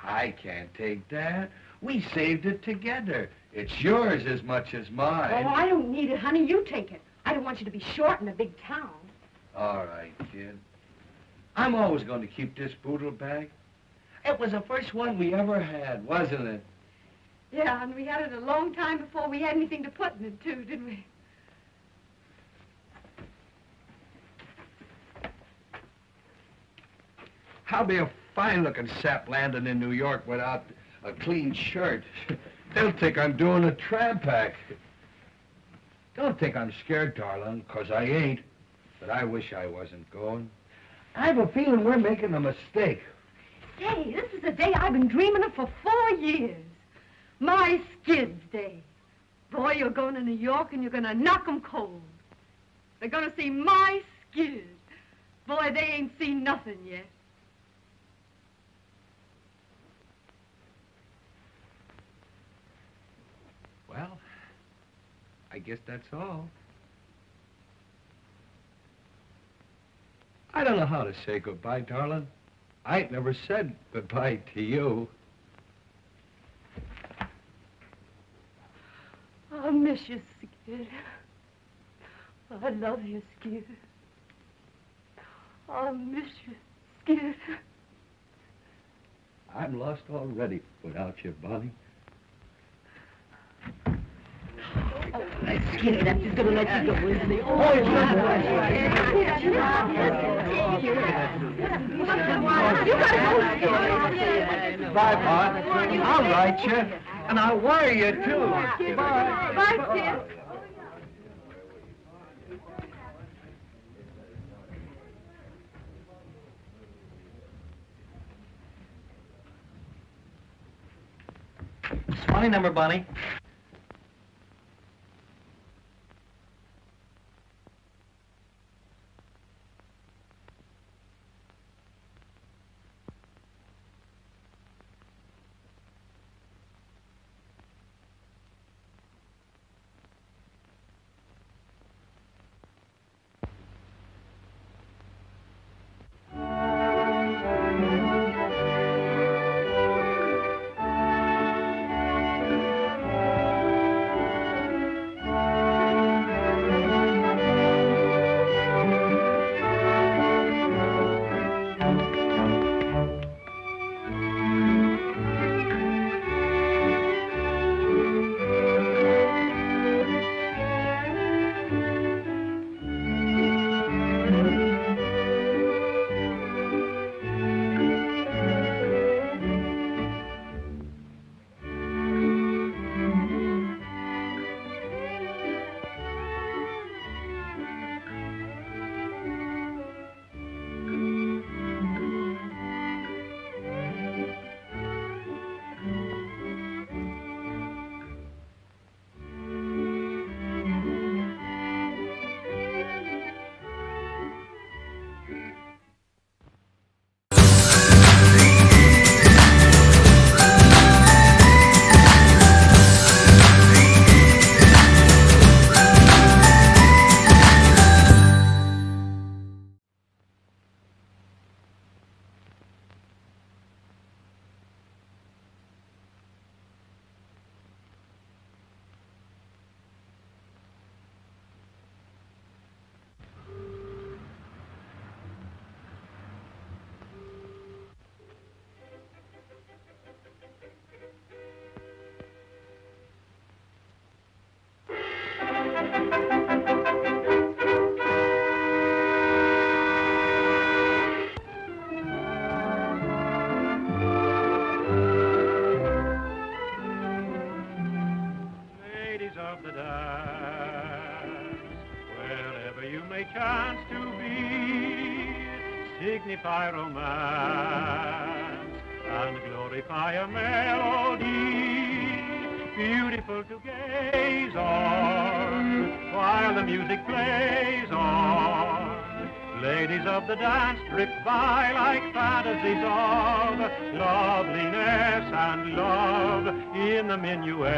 I can't take that. We saved it together. It's yours as much as Oh, mine. I don't need it, honey. You take it. I don't want you to be short in a big town. All right, kid. I'm always going to keep this boodle bag. It was the first one we ever had, wasn't it? Yeah, and we had it a long time before we had anything to put in it, too, didn't we? I'll be a fine-looking sap landing in New York without a clean shirt. They'll think I'm doing a tramp act. Don't think I'm scared, darling, 'cause I ain't. But I wish I wasn't going. I have a feeling we're making a mistake. Say, this is a day I've been dreaming of for 4 years. My Skid's Day. Boy, you're going to New York and you're going to knock 'em cold. They're going to see my Skid. Boy, they ain't seen nothing yet. Well, I guess that's all. I don't know how to say goodbye, darling. I ain't never said goodbye to you. I'll miss you, Skid. I love you, Skid. I'll miss you, Skid. I'm lost already without you, Bonnie. Skid, that's just gonna let you go, isn't he? Oh, it's not You gotta go, Skid. Bye, Bud. I'll write you, and I'll wire you, too. Bye. Bye, Skid. Funny number, Bunny. signify romance and glorify a melody beautiful to gaze on while the music plays on. Ladies of the dance drift by like fantasies of loveliness and love in the minuet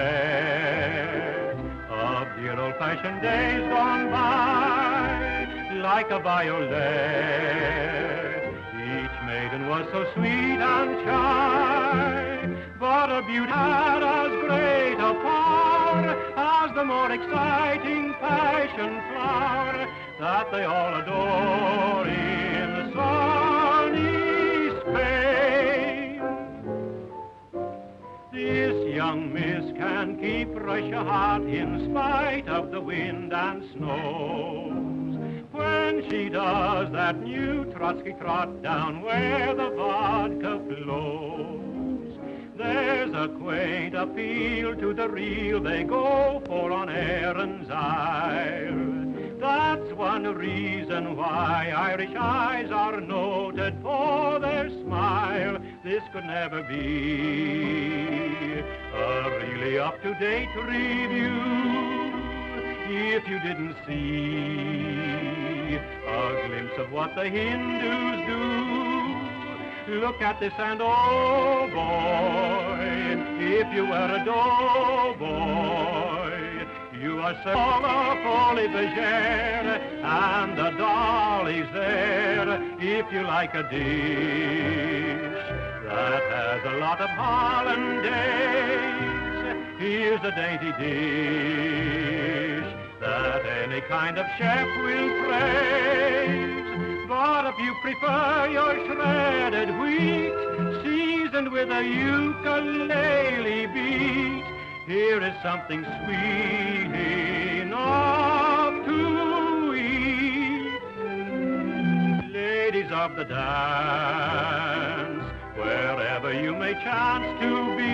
of dear old-fashioned days gone by, like a violet. Each maiden was so sweet and shy, but a beauty had as great a power as the more exciting passion flower that they all adore in sunny Spain. This young miss can keep Russia hot in spite of the wind and snows. When she does that new Trotsky trot down where the vodka flows, there's a quaint appeal to the real they go for on Erin's Isle. That's one reason why Irish eyes are noted for their smile. This could never be a really up-to-date review if you didn't see a glimpse of what the Hindus do. Look at this and oh boy, if you were a doughboy, you are so folie bergère, and the dolly's there if you like a dish that has a lot of hollandaise. Here's a dainty dish that any kind of chef will praise. But if you prefer your shredded wheat seasoned with a ukulele beat, here is something sweet enough to eat. Ladies of the dance, wherever you may chance to be,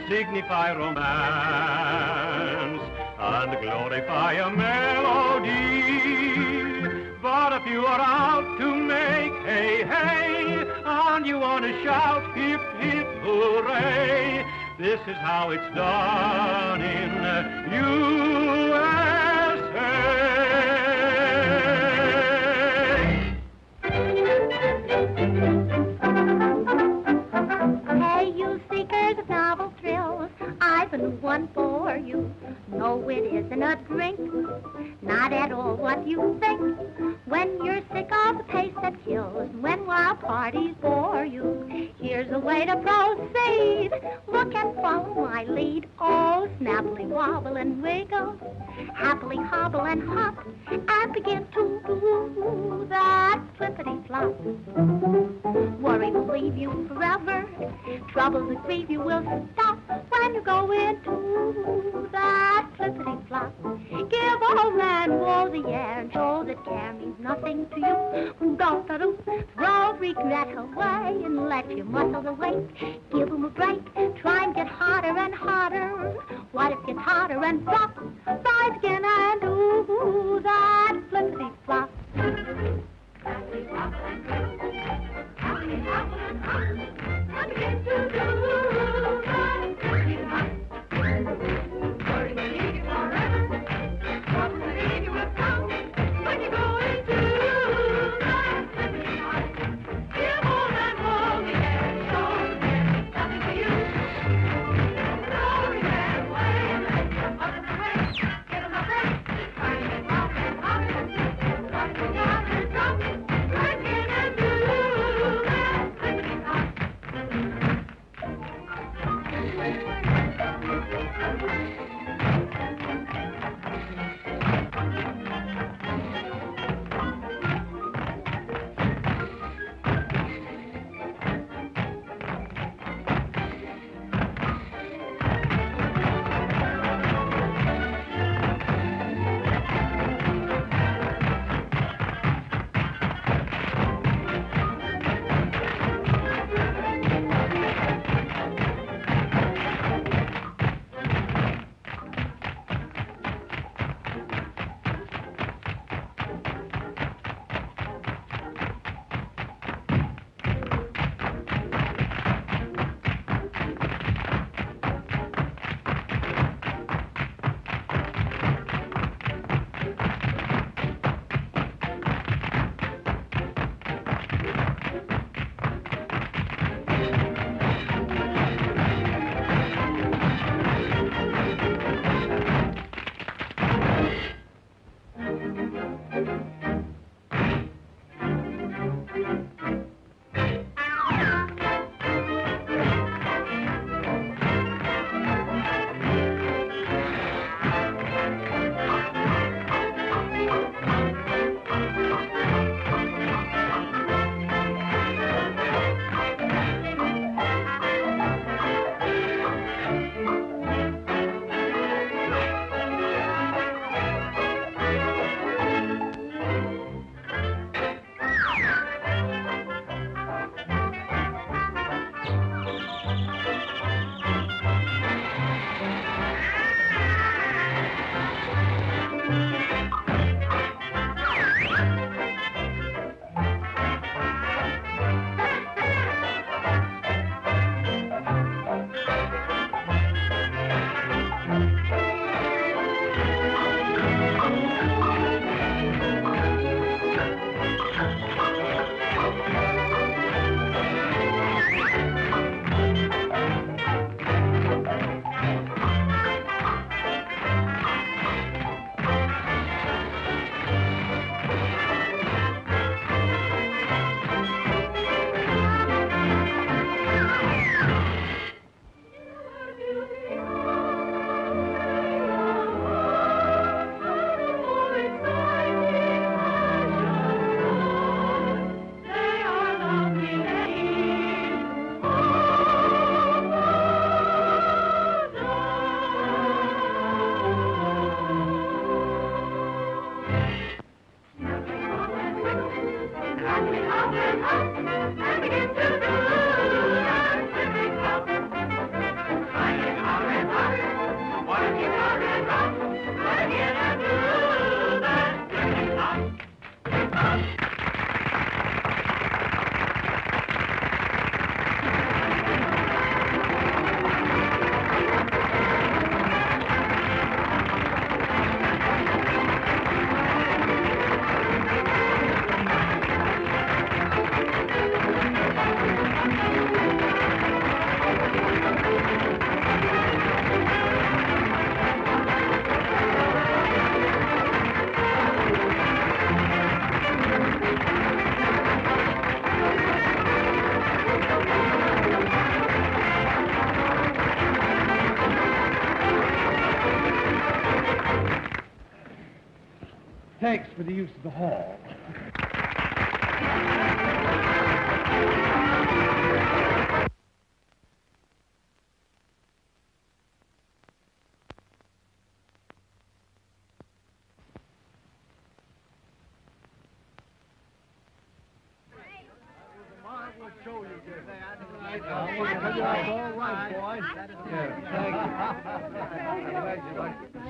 signify romance and glorify a melody. But if you are out to make hey, hey, and you want to shout hip, hip, hooray, this is how it's done in USA. Hey, you seekers of novel thrills, I've a new one for you. No, it isn't a drink, not at all what you think. When you're sick of the pace that kills, when wild parties bore you, here's a way to proceed. Look and follow my lead. Oh, snappily wobble and wiggle, happily hobble and hop, and begin to do that flippity-flop. Worry will leave you forever, troubles that grieve you will stop when you go into that flippity-flop. Give old man woe the air and show that care means nothing to you. Do-do-do, throw regret away and let your muscles awake. Give 'em a break, try and get hotter and hotter. What if gets hotter and flop? Rise again and do that flippity-flop. Thanks for the use of the hall.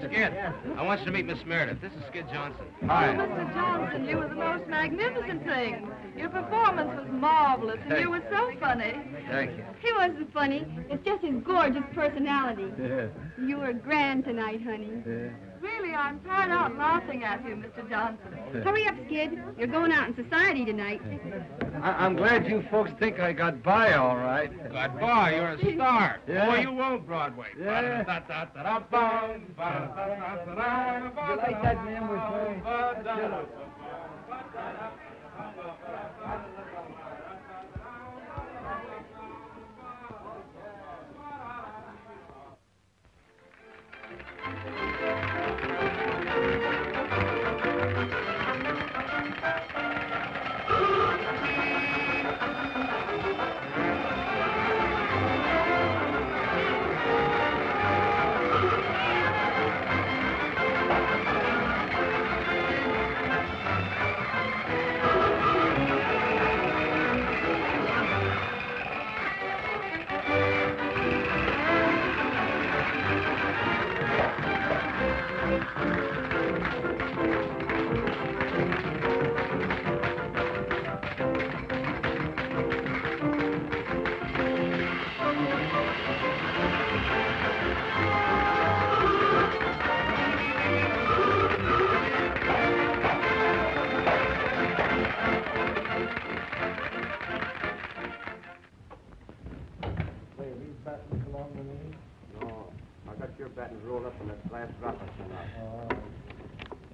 Skid, I want you to meet Miss Meredith. This is Skid Johnson. Oh, Mr. Johnson, you were the most magnificent thing. Your performance was marvelous, and you were so funny. Thank you. He wasn't funny. It's just his gorgeous personality. Yeah. You were grand tonight, honey. Yeah. Really, I'm tired out laughing at you, Mr. Johnson. Hurry up, Skid. You're going out in society tonight. I'm glad you folks think I got by all right. Got by, you're a star. Yeah. Boy, you own Broadway. Yeah. You like that name we're playing?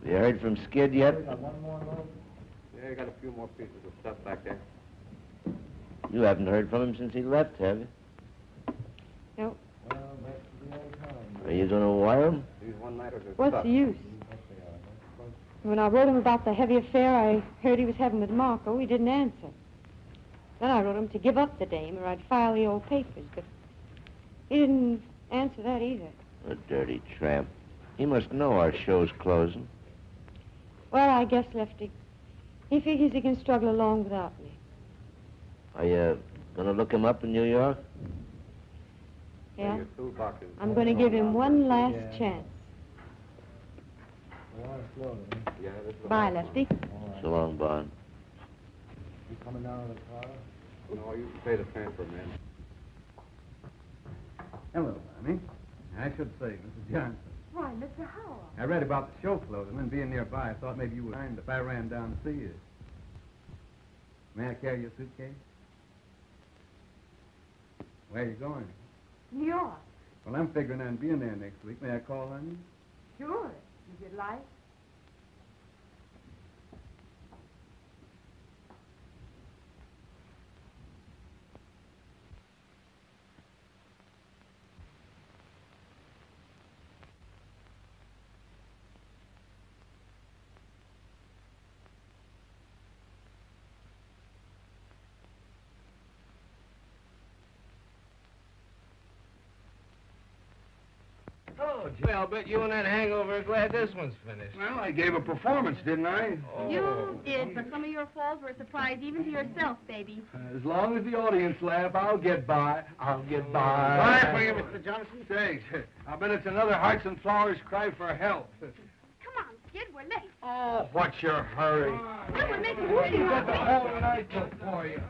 You heard from Skid yet? Yeah, I got a few more pieces of stuff back there. You haven't heard from him since he left, have you? Nope. Are you going to wire him? These one-nighters are What's tough. the use? When I wrote him about the heavy affair I heard he was having with Marco, he didn't answer. Then I wrote him to give up the dame or I'd file the old papers, but he didn't answer that either. A dirty tramp. He must know our show's closing. Well, I guess, Lefty, he figures he can struggle along without me. Are you going to look him up in New York? Yeah? Your toolbox is- I'm going to give him one last chance. Yeah, this is- Bye, Lefty. So long, Bond. You coming down to the car? No, you can pay the transfer, man. Hello, Bonnie. I should say, Mrs. Johnson. Why, Mr. Howell. I read about the show closing and being nearby. I thought maybe you would mind if I ran down to see you. May I carry your suitcase? Where are you going? New York. Well, I'm figuring on being there next week. May I call on you? Sure, if you'd like. Oh, gee, I'll bet you and that hangover are glad this one's finished. Well, I gave a performance, didn't I? You did, but some of your falls were a surprise even to yourself, baby. As long as the audience laugh, I'll get by. I'll get by. Bye for you, Mr. Johnson. Thanks. I bet it's another Hearts and Flowers cry for help. Come on, Skid, we're late. Oh, what's your hurry? Well, we're making You movie got the whole night to for you.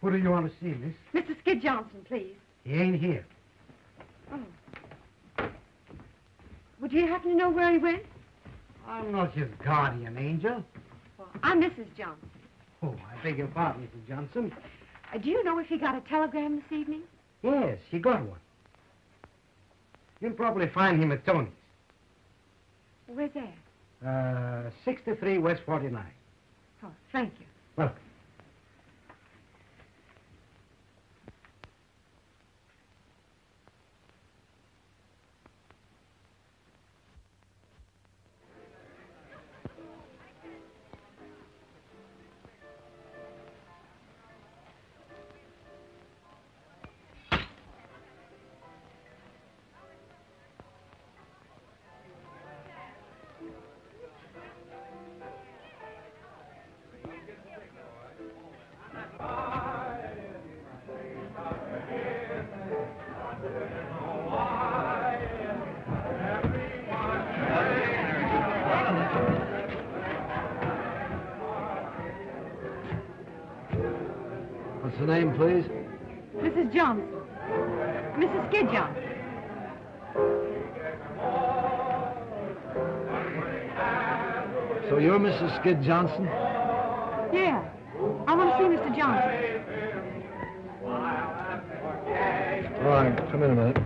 Who do you want to see, miss? Mr. Skid Johnson, please. He ain't here. Oh. Would you happen to know where he went? I'm not his guardian angel. Well, I'm Mrs. Johnson. Oh, I beg your pardon, Mrs. Johnson. Do you know if he got a telegram this evening? Yes, he got one. You'll probably find him at Tony's. Where's that? 63 West 49. Oh, thank you. Welcome. What's the name, please? Mrs. Johnson. Mrs. Skid Johnson. So you're Mrs. Skid Johnson? Yeah. I want to see Mr. Johnson. All right, come in a minute.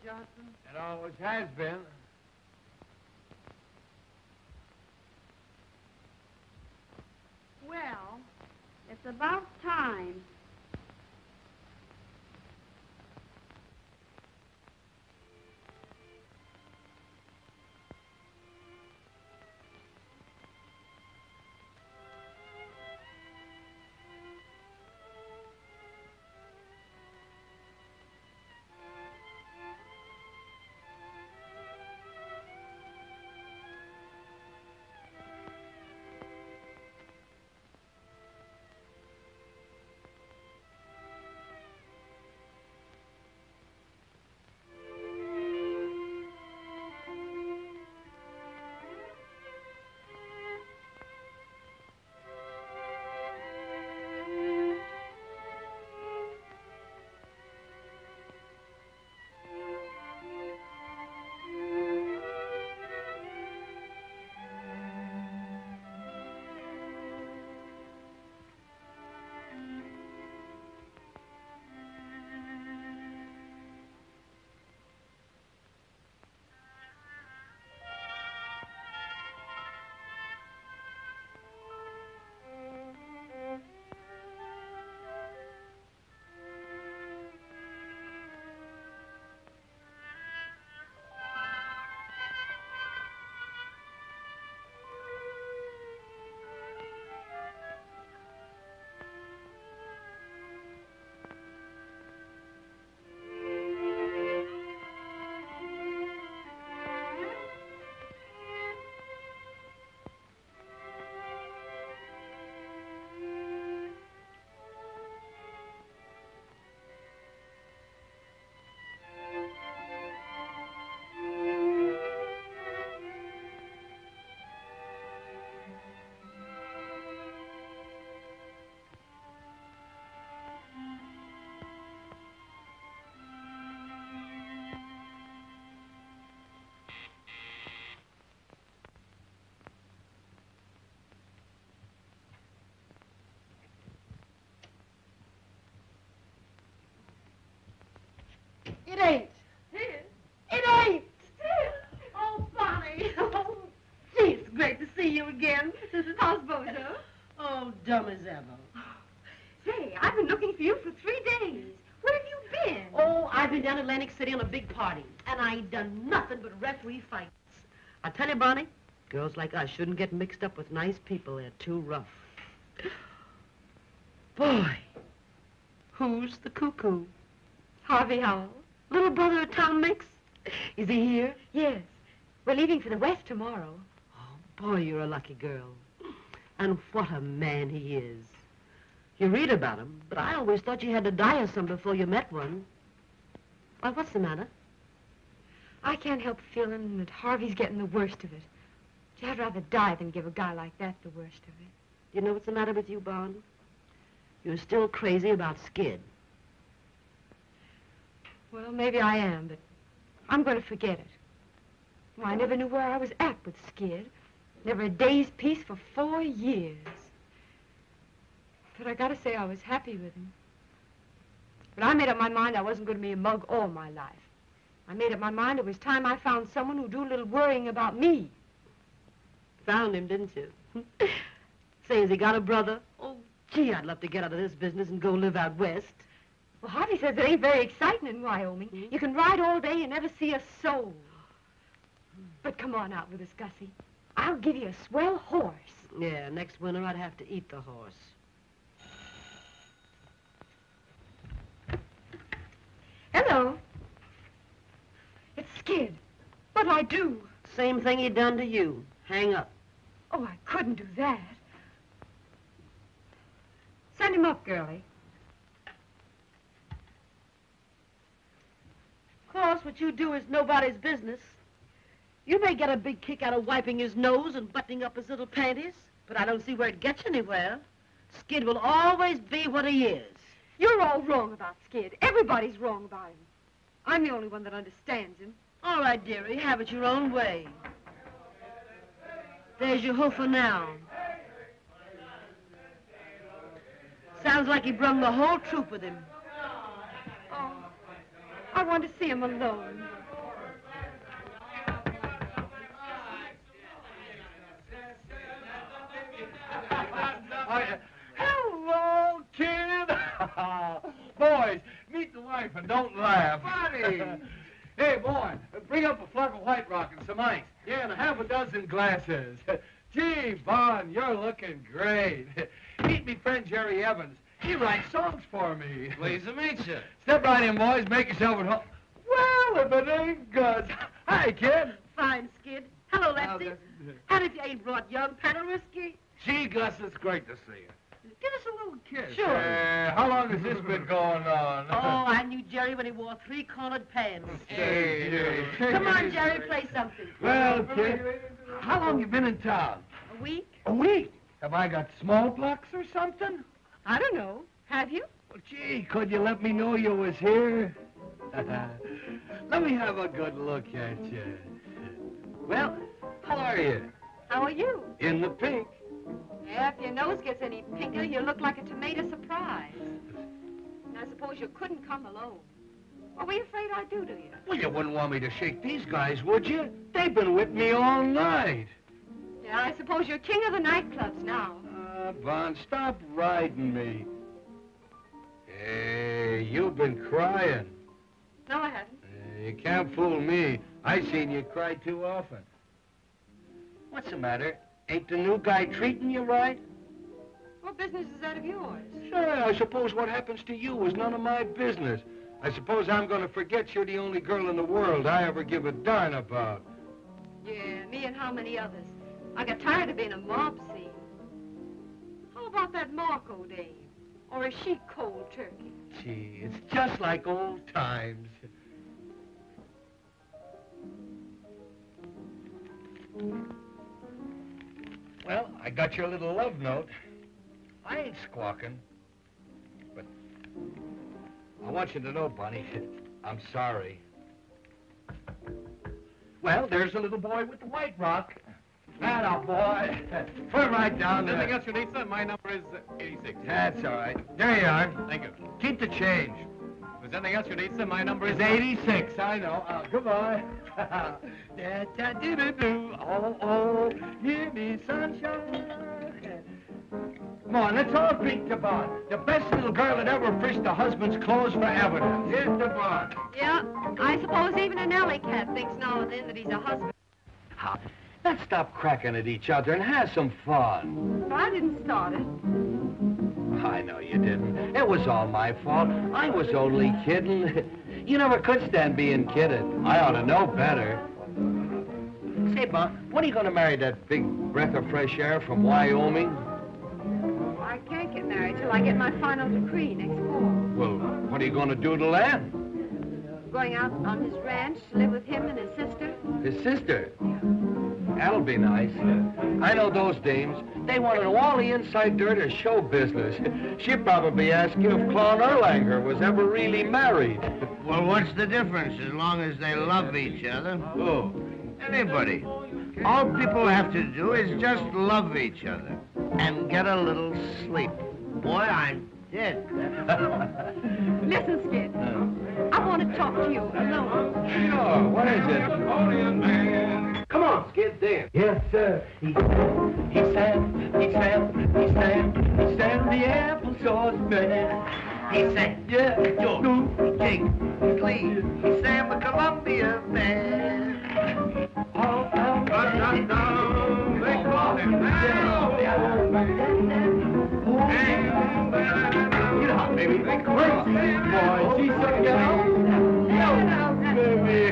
It always has been. Well, it's about time. It ain't. Sid. It ain't. Oh, Bonnie. Oh, gee, it's great to see you again. How's Bozo? Oh, dumb as ever. Say, I've been looking for you for 3 days. Where have you been? Oh, I've been down to Atlantic City on a big party, and I ain't done nothing but referee fights. I tell you, Bonnie, girls like us shouldn't get mixed up with nice people. They're too rough. Boy, who's the cuckoo? Harvey Howell. Little brother of Tom Mix? Is he here? Yes. We're leaving for the West tomorrow. Oh, boy, you're a lucky girl. And what a man he is. You read about him, but I always thought you had to die of some before you met one. Why, what's the matter? I can't help feeling that Harvey's getting the worst of it. I'd rather die than give a guy like that the worst of it. You know what's the matter with you, Bond? You're still crazy about Skid. Well, maybe I am, but I'm going to forget it. Well, I never knew where I was at with Skid. Never a day's peace for 4 years. But I gotta say I was happy with him. But I made up my mind I wasn't going to be a mug all my life. I made up my mind it was time I found someone who'd do a little worrying about me. Found him, didn't you? Say, has he got a brother? Oh, gee, I'd love to get out of this business and go live out west. Well, Harvey says it ain't very exciting in Wyoming. You can ride all day and never see a soul. But come on out with us, Gussie. I'll give you a swell horse. Yeah, next winter I'd have to eat the horse. Hello. It's Skid. What'll I do? Same thing he done to you. Hang up. Oh, I couldn't do that. Send him up, girlie. Of course, what you do is nobody's business. You may get a big kick out of wiping his nose and buttoning up his little panties, but I don't see where it gets you anywhere. Skid will always be what he is. You're all wrong about Skid. Everybody's wrong about him. I'm the only one that understands him. All right, dearie, have it your own way. There's your hoofer now. Sounds like he brung the whole troop with him. Oh, I want to see him alone. Hello, kid. Boys, meet the wife and don't laugh. Funny. Hey, boy, bring up a plug of White Rock and some ice. Yeah, and a half a dozen glasses. Gee, Vaughn, you're looking great. Meet me friend Jerry Evans. He writes songs for me. Pleased to meet you. Step right in, boys. Make yourself at home. Well, if it ain't good. Hi, kid. Fine, Skid. Hello, Lefty. And if you ain't brought young Panel Whiskey? Gee, Gus, it's great to see you. Give us a little kiss. Sure. How long has this been going on? Oh, I knew Jerry when he wore 3-cornered pants. Hey. Come on, Jerry, play something. Well, kid, how long you been in town? A week? A week? Have I got smallpox or something? I don't know. Have you? Well, gee, could you let me know you was here? Let me have a good look at you. Well, how are you? How are you? In the pink. Yeah, if your nose gets any pinker, you look like a tomato surprise. And I suppose you couldn't come alone. What were you afraid I'd do to you? Well, you wouldn't want me to shake these guys, would you? They've been with me all night. Yeah, I suppose you're king of the nightclubs now. Vaughn, stop riding me. Hey, you've been crying. No, I haven't. You can't fool me. I seen you cry too often. What's the matter? Ain't the new guy treating you right? What business is that of yours? Sure, I suppose what happens to you is none of my business. I suppose I'm going to forget you're the only girl in the world I ever give a darn about. Yeah, me and how many others. I got tired of being a mob scene. How about that Marco dame? Or is she cold turkey? Gee, it's just like old times. Well, I got your little love note. I ain't squawking. But I want you to know, Bunny, I'm sorry. Well, there's the little boy with the white rock. Atta boy. Put it right down there. Anything else you need, sir? My number is 86. That's all right. There you are. Thank you. Keep the change. Mr. there's anything else you need, sir, my number is... It's 86, I know. Goodbye. Da-da-doo-doo-doo. Oh, oh, give me sunshine. Come on, let's all drink to Bond. The best little girl that ever frisked a husband's clothes for evidence. Here's to Bond. Yeah, I suppose even an alley cat thinks now and then that he's a husband. Let's stop cracking at each other and have some fun. I didn't start it. I know you didn't. It was all my fault. I was only kidding. You never could stand being kidded. I ought to know better. Say, Bond, when are you going to marry that big breath of fresh air from Wyoming? I can't get married till I get my final decree next fall. Well, what are you going to do to land? Going out on his ranch to live with him and his sister. His sister? That'll be nice. I know those dames. They want to know all the inside dirt of show business. She'd probably ask you if Claude Erlanger was ever really married. Well, what's the difference as long as they love each other? Oh. Anybody. All people have to do is just love each other and get a little sleep. Boy, I'm dead. Listen, Skid. I want to talk to you alone. Sure. What is it? Come on, Skid, dance. Yes, sir. He sang the applesauce man. He sang, Yeah, George, Jake, Lee. He sang the Columbia Band. Oh, They call him now. Get out, baby. Boy, she's so young. Baby.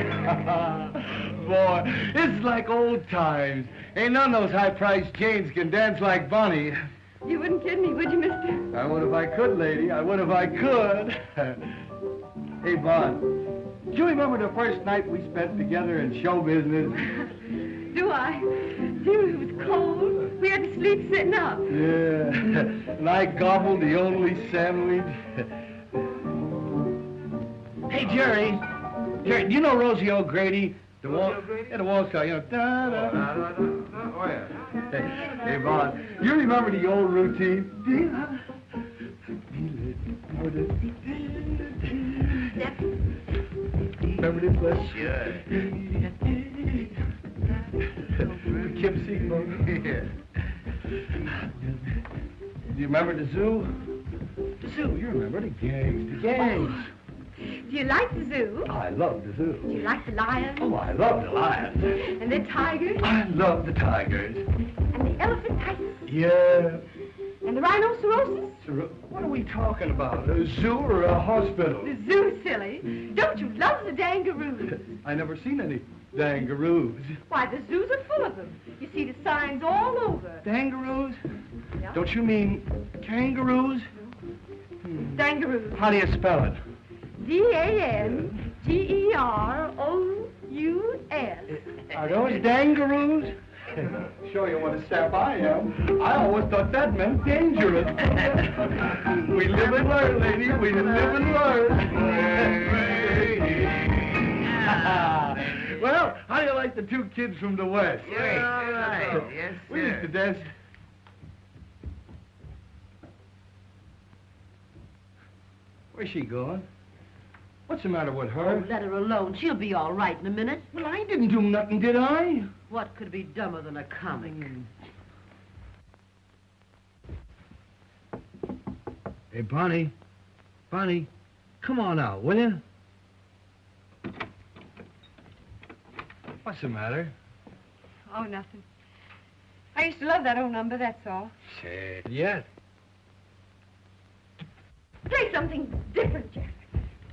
Boy, it's like old times. Ain't none of those high-priced Janes can dance like Bonnie. You wouldn't kid me, would you, mister? I would if I could, lady. I would if I could. Hey, Bon, do you remember the first night we spent together in show business? Do I? Dude, it was cold. We had to sleep sitting up. Yeah, and I gobbled the only sandwich. Hey, Jerry. Jerry, do you know Rosie O'Grady? The waltz car, you know. Da-da. Oh, yeah. Hey, Bon, you remember the old routine? Remember this one? Sure. Kim Seafoam. Yeah. Do you remember the zoo? The zoo, you remember the gangs. Do you like the zoo? Oh, I love the zoo. Do you like the lions? Oh, I love the lions. And the tigers? I love the tigers. And the elephantitis? Yeah. And the rhinoceroses? What are we talking about? A zoo or a hospital? The zoo, silly. Don't you love the dangaroos? I never seen any dangaroos. Why, the zoos are full of them. You see the signs all over. Dangaroos? Yeah. Don't you mean kangaroos? Dangaroos. How do you spell it? D-A-N-G-E-R-O-U-S. Are those dangaroos? Show you what a sap I am. I always thought that meant dangerous. We live and learn, lady. We live and learn. Well, how do you like the two kids from the West? Yeah, all right. Yes, We used to dance. Where's she going? What's the matter with her? Oh, let her alone. She'll be all right in a minute. Well, I didn't do nothing, did I? What could be dumber than a comic? Hey, Bonnie. Bonnie, come on out, will you? What's the matter? Oh, nothing. I used to love that old number, that's all. Say it yet. Play something different, Jack.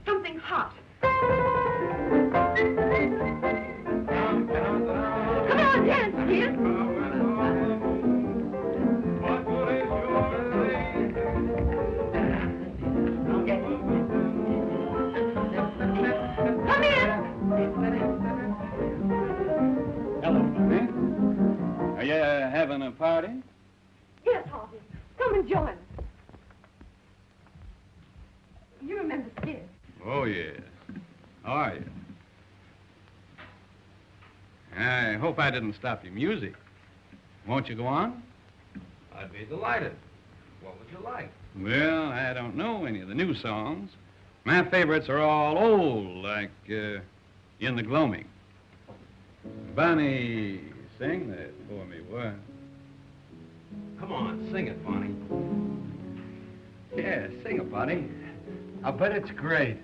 Something hot. Come on, dance, kid. Come in. Hello, Bonnie. Are you having a party? Yes, Harvey. Come and join us. You remember Skid? Oh, yes. How are you? I hope I didn't stop your music. Won't you go on? I'd be delighted. What would you like? Well, I don't know any of the new songs. My favorites are all old, like In the Gloaming. Bonnie, sing that for me, what? Come on, sing it, Bonnie. Yeah, sing it, Bonnie. I bet it's great.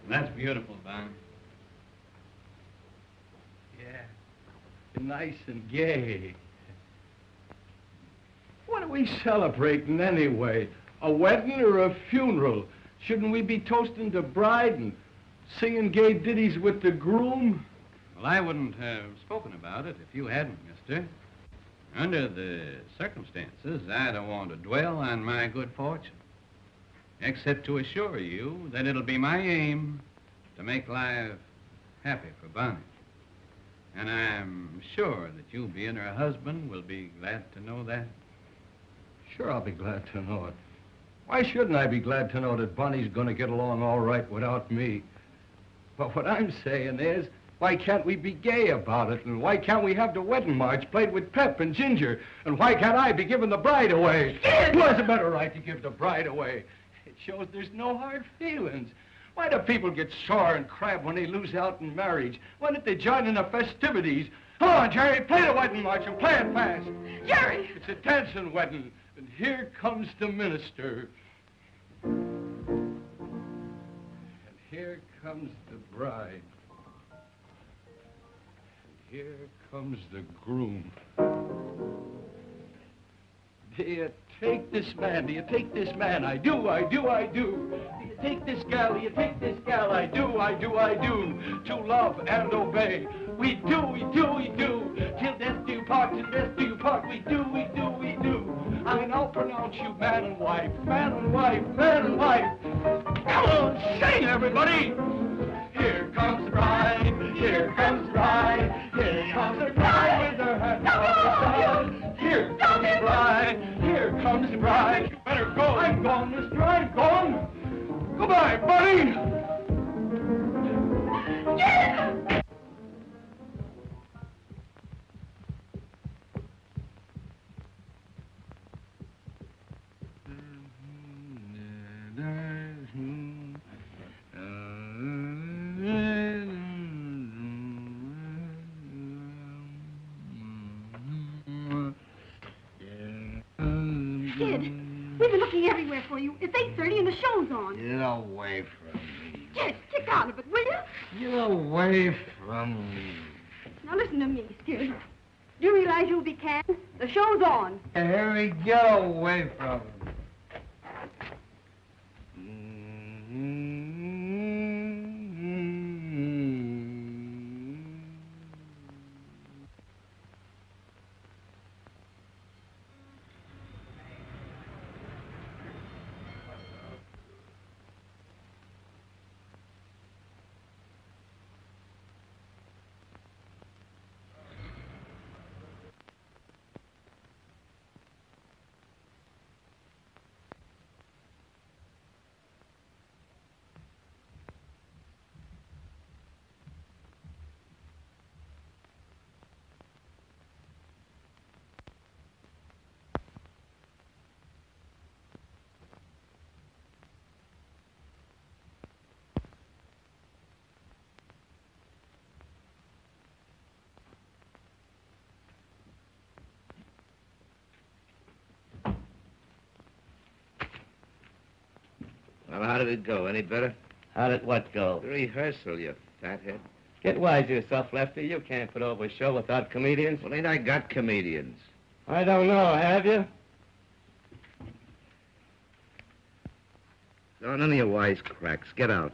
That's beautiful, Bonnie. Yeah, nice and gay. What are we celebrating anyway? A wedding or a funeral? Shouldn't we be toasting the bride and singing gay ditties with the groom? Well, I wouldn't have spoken about it if you hadn't, mister. Under the circumstances, I don't want to dwell on my good fortune, except to assure you that it'll be my aim to make life happy for Bonnie. And I'm sure that you, being her husband, will be glad to know that. Sure, I'll be glad to know it. Why shouldn't I be glad to know that Bonnie's going to get along all right without me? But what I'm saying is, why can't we be gay about it? And why can't we have the wedding march played with pep and ginger? And why can't I be giving the bride away? Who has a better right to give the bride away? It shows there's no hard feelings. Why do people get sore and crab when they lose out in marriage? Why don't they join in the festivities? Come on, Jerry, play the wedding march and play it fast. Jerry! It's a dancing wedding, and here comes the minister. And here comes the bride. And here comes the groom. Do you take this man? Do you take this man? I do, I do, I do. Do you take this gal? Do you take this gal? I do, I do, I do. To love and obey. We do, we do, we do. Till death do you part, till death do you part. We do, we do, we do. I mean, I'll pronounce you man and wife, man and wife, man and wife. Come on, sing, everybody. Here comes the bride, here comes the bride, here comes the bride with her hands off the side. Here comes the bride, here comes the bride. You better go. I'm gone, mister, I'm gone. Goodbye, buddy. Yeah! We've been looking everywhere for you. It's 8:30 and the show's on. Get away from me. Yes, kick out of it, will you? Get away from me. Now listen to me, Skid. Do you realize you'll be canned? The show's on. Harry, get away from me. Well, how did it go? Any better? How did what go? The rehearsal, you fathead. Get wise to yourself, Lefty. You can't put over a show without comedians. Well, ain't I got comedians? I don't know, have you? No, none of your wisecracks. Get out.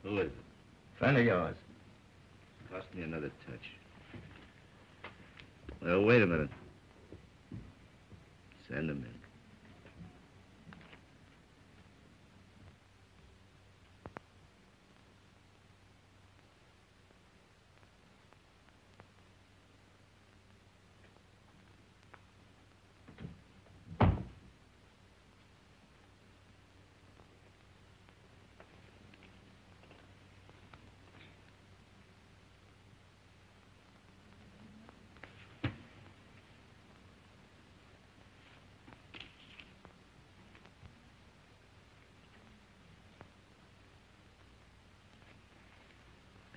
Who is it? Friend of yours. Cost me another touch. Well, wait a minute. Send him in.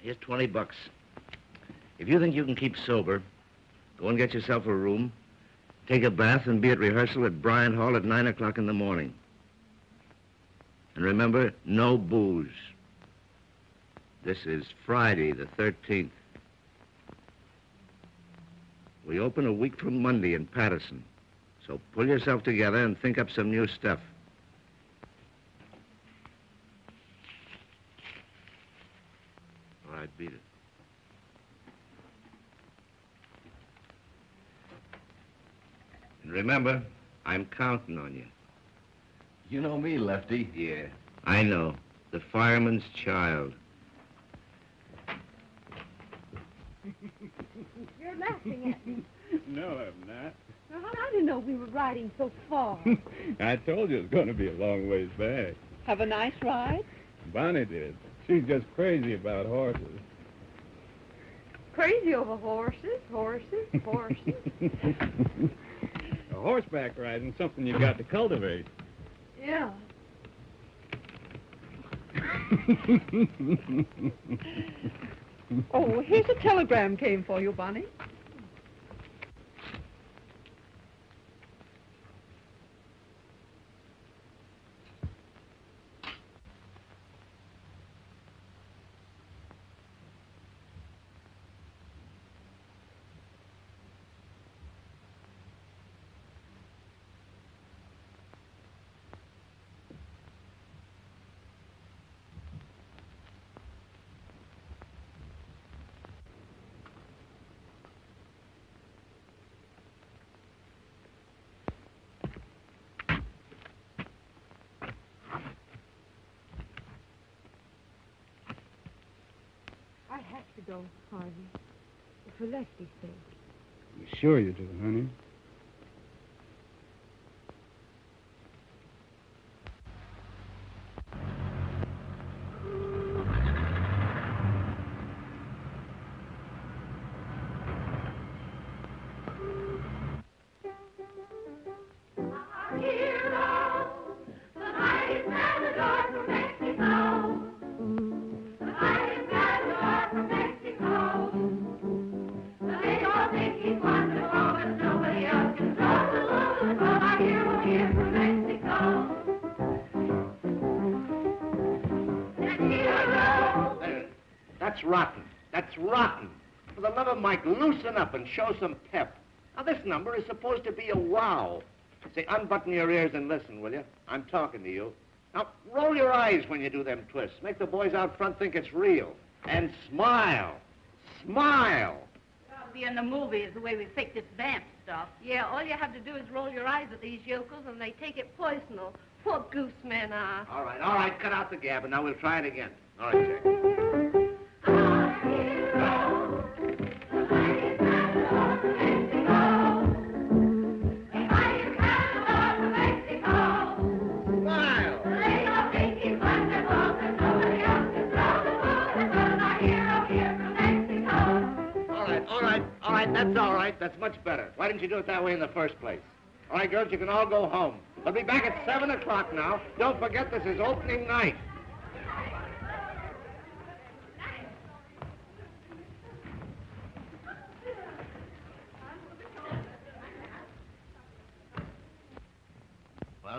Here's $20. If you think you can keep sober, go and get yourself a room, take a bath, and be at rehearsal at Bryant Hall at 9 o'clock in the morning. And remember, no booze. This is Friday, the 13th. We open a week from Monday in Patterson. So pull yourself together and think up some new stuff. All right, beat it. And remember, I'm counting on you. You know me, Lefty. Yeah, I know. The fireman's child. You're laughing at me. No, I'm not. Well, I didn't know we were riding so far. I told you it was going to be a long ways back. Have a nice ride? Bonnie did. She's just crazy about horses. Crazy over horses. A horseback riding's something you've got to cultivate. Yeah. Oh, here's a telegram came for you, Bonnie. I have to go, Harvey. For Lesty's sake. Sure you do, honey. That's rotten. That's rotten. For the love of Mike, loosen up and show some pep. Now, this number is supposed to be a wow. Say, unbutton your ears and listen, will you? I'm talking to you. Now, roll your eyes when you do them twists. Make the boys out front think it's real. And smile. Smile. I'll be in the movies the way we fake this vamp stuff. Yeah, all you have to do is roll your eyes at these yokels and they take it personal. Poor goose men are. All right, cut out the gab, and now we'll try it again. All right, Jack. All right, that's all right. That's much better. Why didn't you do it that way in the first place? All right, girls, you can all go home. I'll be back at 7 o'clock now. Don't forget, this is opening night.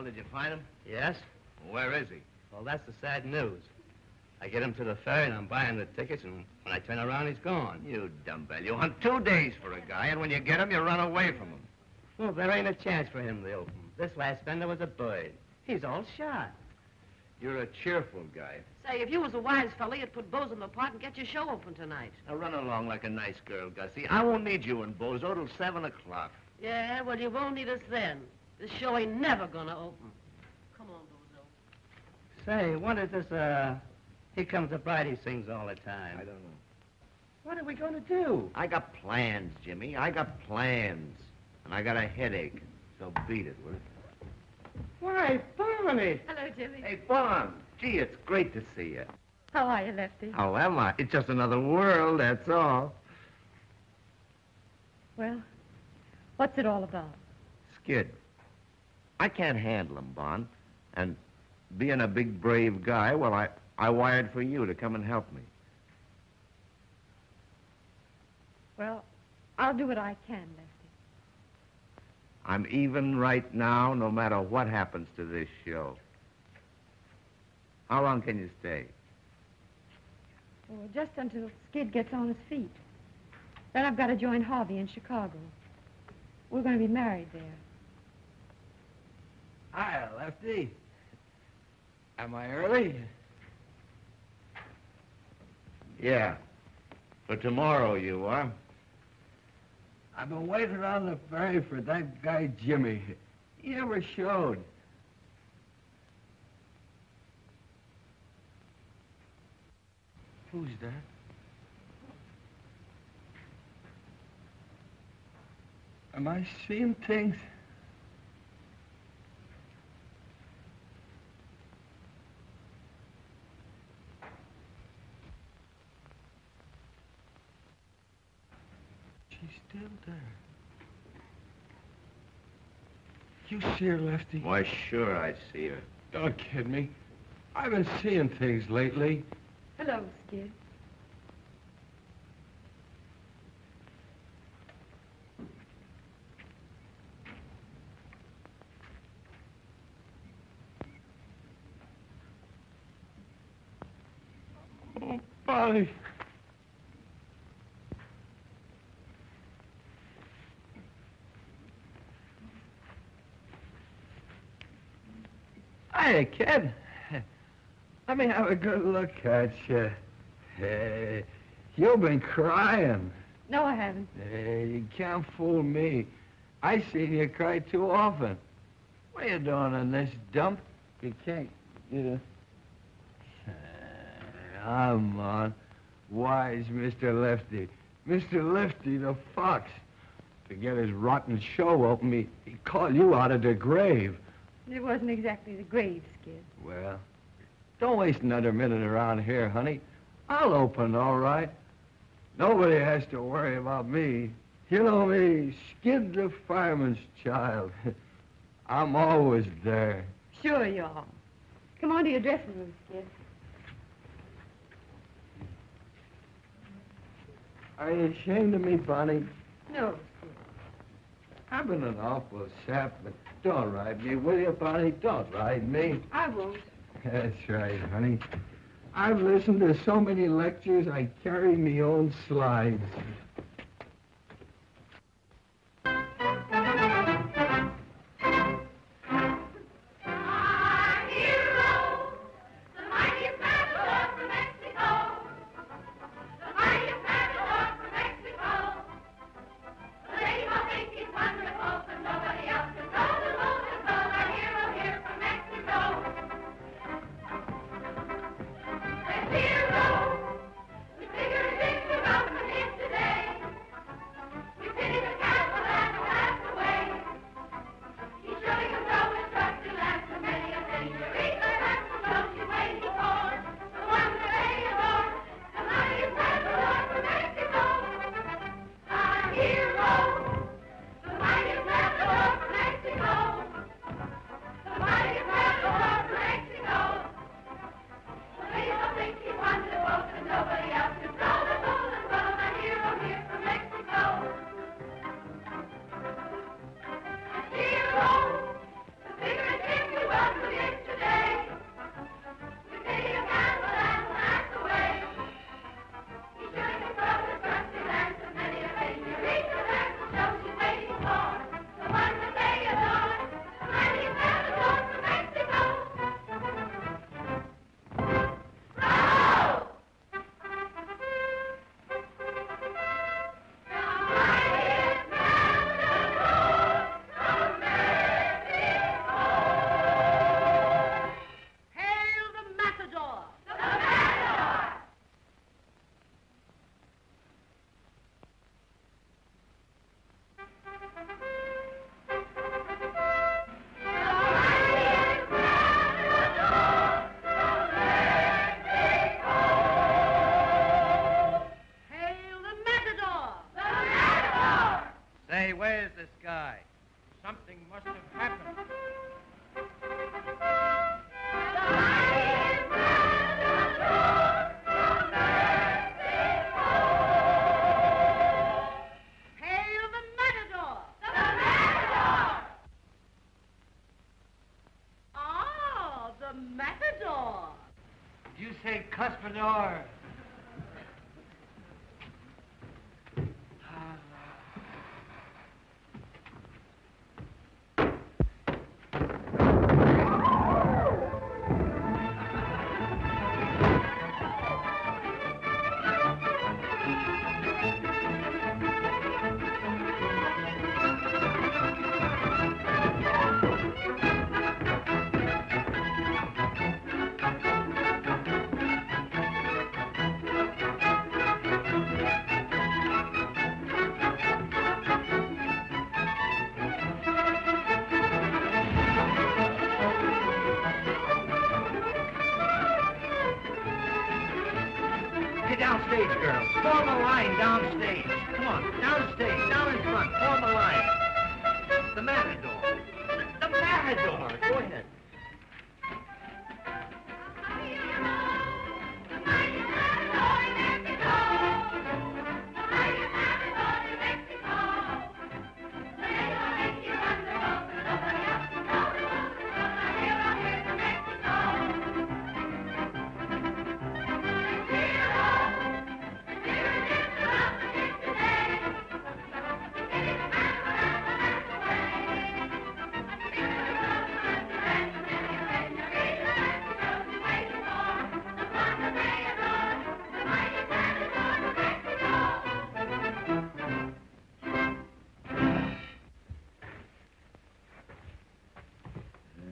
Well, did you find him? Yes? Where is he? Well, that's the sad news. I get him to the ferry and I'm buying the tickets, and when I turn around, he's gone. You dumbbell. You hunt 2 days for a guy, and when you get him, you run away from him. Well, there ain't a chance for him to open. This last fender was a bird. He's all shot. You're a cheerful guy. Say, if you was a wise fella, you'd put Bozo in the park and get your show open tonight. Now run along like a nice girl, Gussie. I won't need you and Bozo till 7 o'clock. Yeah, well, you won't need us then. This show ain't never gonna open. Come on, Bozo. Say, what is this, Here Comes the Bride he sings all the time? I don't know. What are we going to do? I got plans, Jimmy. I got plans. And I got a headache. So beat it, will you? Why, Barney! Hello, Jimmy. Hey, Bon. Gee, it's great to see you. How are you, Lefty? How am I? It's just another world, that's all. Well, what's it all about? Skid. I can't handle him, Bon. And being a big, brave guy, well, I wired for you to come and help me. Well, I'll do what I can, Lefty. I'm even right now, no matter what happens to this show. How long can you stay? Well, just until Skid gets on his feet. Then I've got to join Harvey in Chicago. We're going to be married there. Hi, Lefty. Am I early? Yeah. For tomorrow, you are. I've been waiting on the ferry for that guy, Jimmy. He never showed. Who's that? Am I seeing things? She's still there. You see her, Lefty? Why, sure I see her. Don't kid me. I've been seeing things lately. Hello, Skid. Oh, Bonnie. Hiya, kid. Let me have a good look at you. Hey, you've been crying. No, I haven't. Hey, you can't fool me. I seen you cry too often. What are you doing in this dump? You can't, Come on. Wise Mr. Lefty. Mr. Lefty the Fox. To get his rotten show open, he'd call you out of the grave. It wasn't exactly the grave, Skid. Well, don't waste another minute around here, honey. I'll open, all right. Nobody has to worry about me. You know me, Skid the fireman's child. I'm always there. Sure you are. Come on to your dressing room, Skid. Are you ashamed of me, Bonnie? No, I've been an awful sap, but don't ride me, will you, Bonnie? Don't ride me. I won't. That's right, honey. I've listened to so many lectures, I carry me own slides. Hero, the bigger things about him today. sky. Something must have happened. Hail the matador! The matador! Oh, the matador! Did you say Cuspador? Downstage, girls. Form a line downstage. Come on, downstage, down in front. Form a line. The matador. The matador. Go ahead.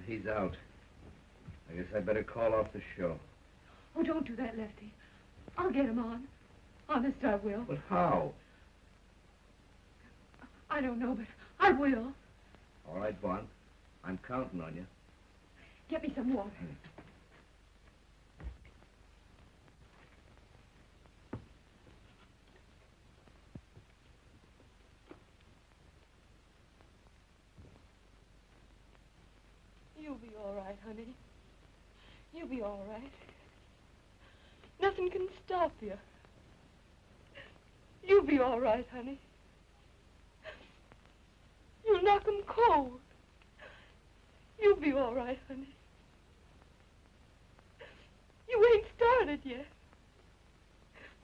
He's out. I guess I better call off the show. Oh, don't do that, Lefty. I'll get him on. Honest, I will. But how? I don't know, but I will. All right, Vaughn. I'm counting on you. Get me some water. You'll be all right, honey. You'll be all right. Nothing can stop you. You'll be all right, honey. You'll knock 'em cold. You'll be all right, honey. You ain't started yet.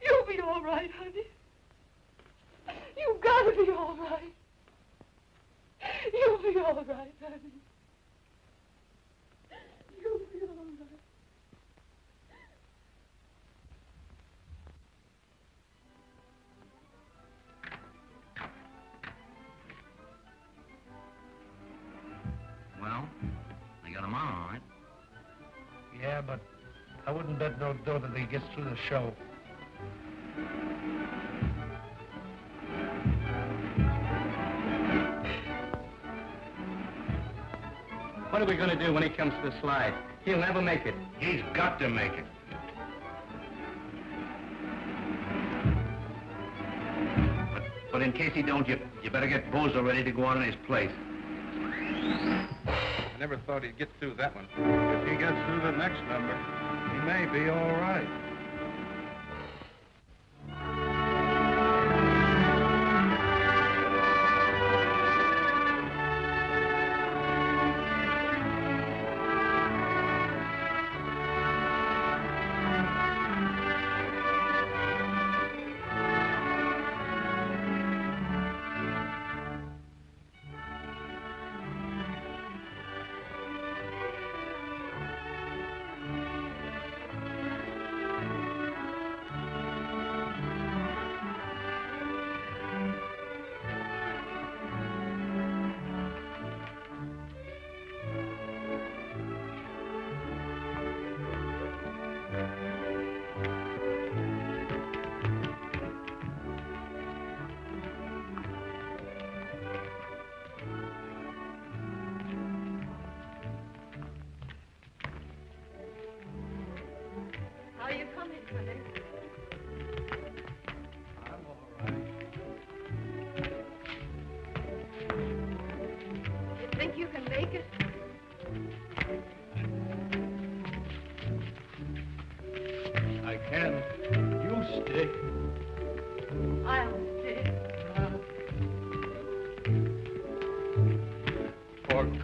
You'll be all right, honey. You gotta be all right. You'll be all right, honey. You'll be all right. Well, they got him on, all right. Yeah, but I wouldn't bet no dough that he gets through the show. What are we going to do when he comes to the slide? He'll never make it. He's got to make it. But in case he don't, you better get Bozo ready to go on in his place. I never thought he'd get through that one. If he gets through the next number, he may be all right.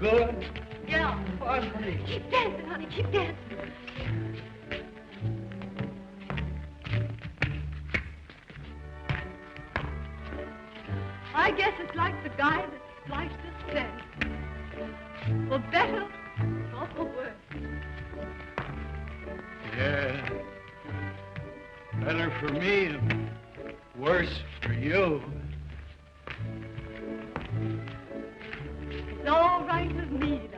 good? Yeah. Funny. Keep dancing, honey. Keep dancing. I guess it's like the guy that sliced us said. For better or for worse. Yeah. Better for me and worse for you. It's all right with me.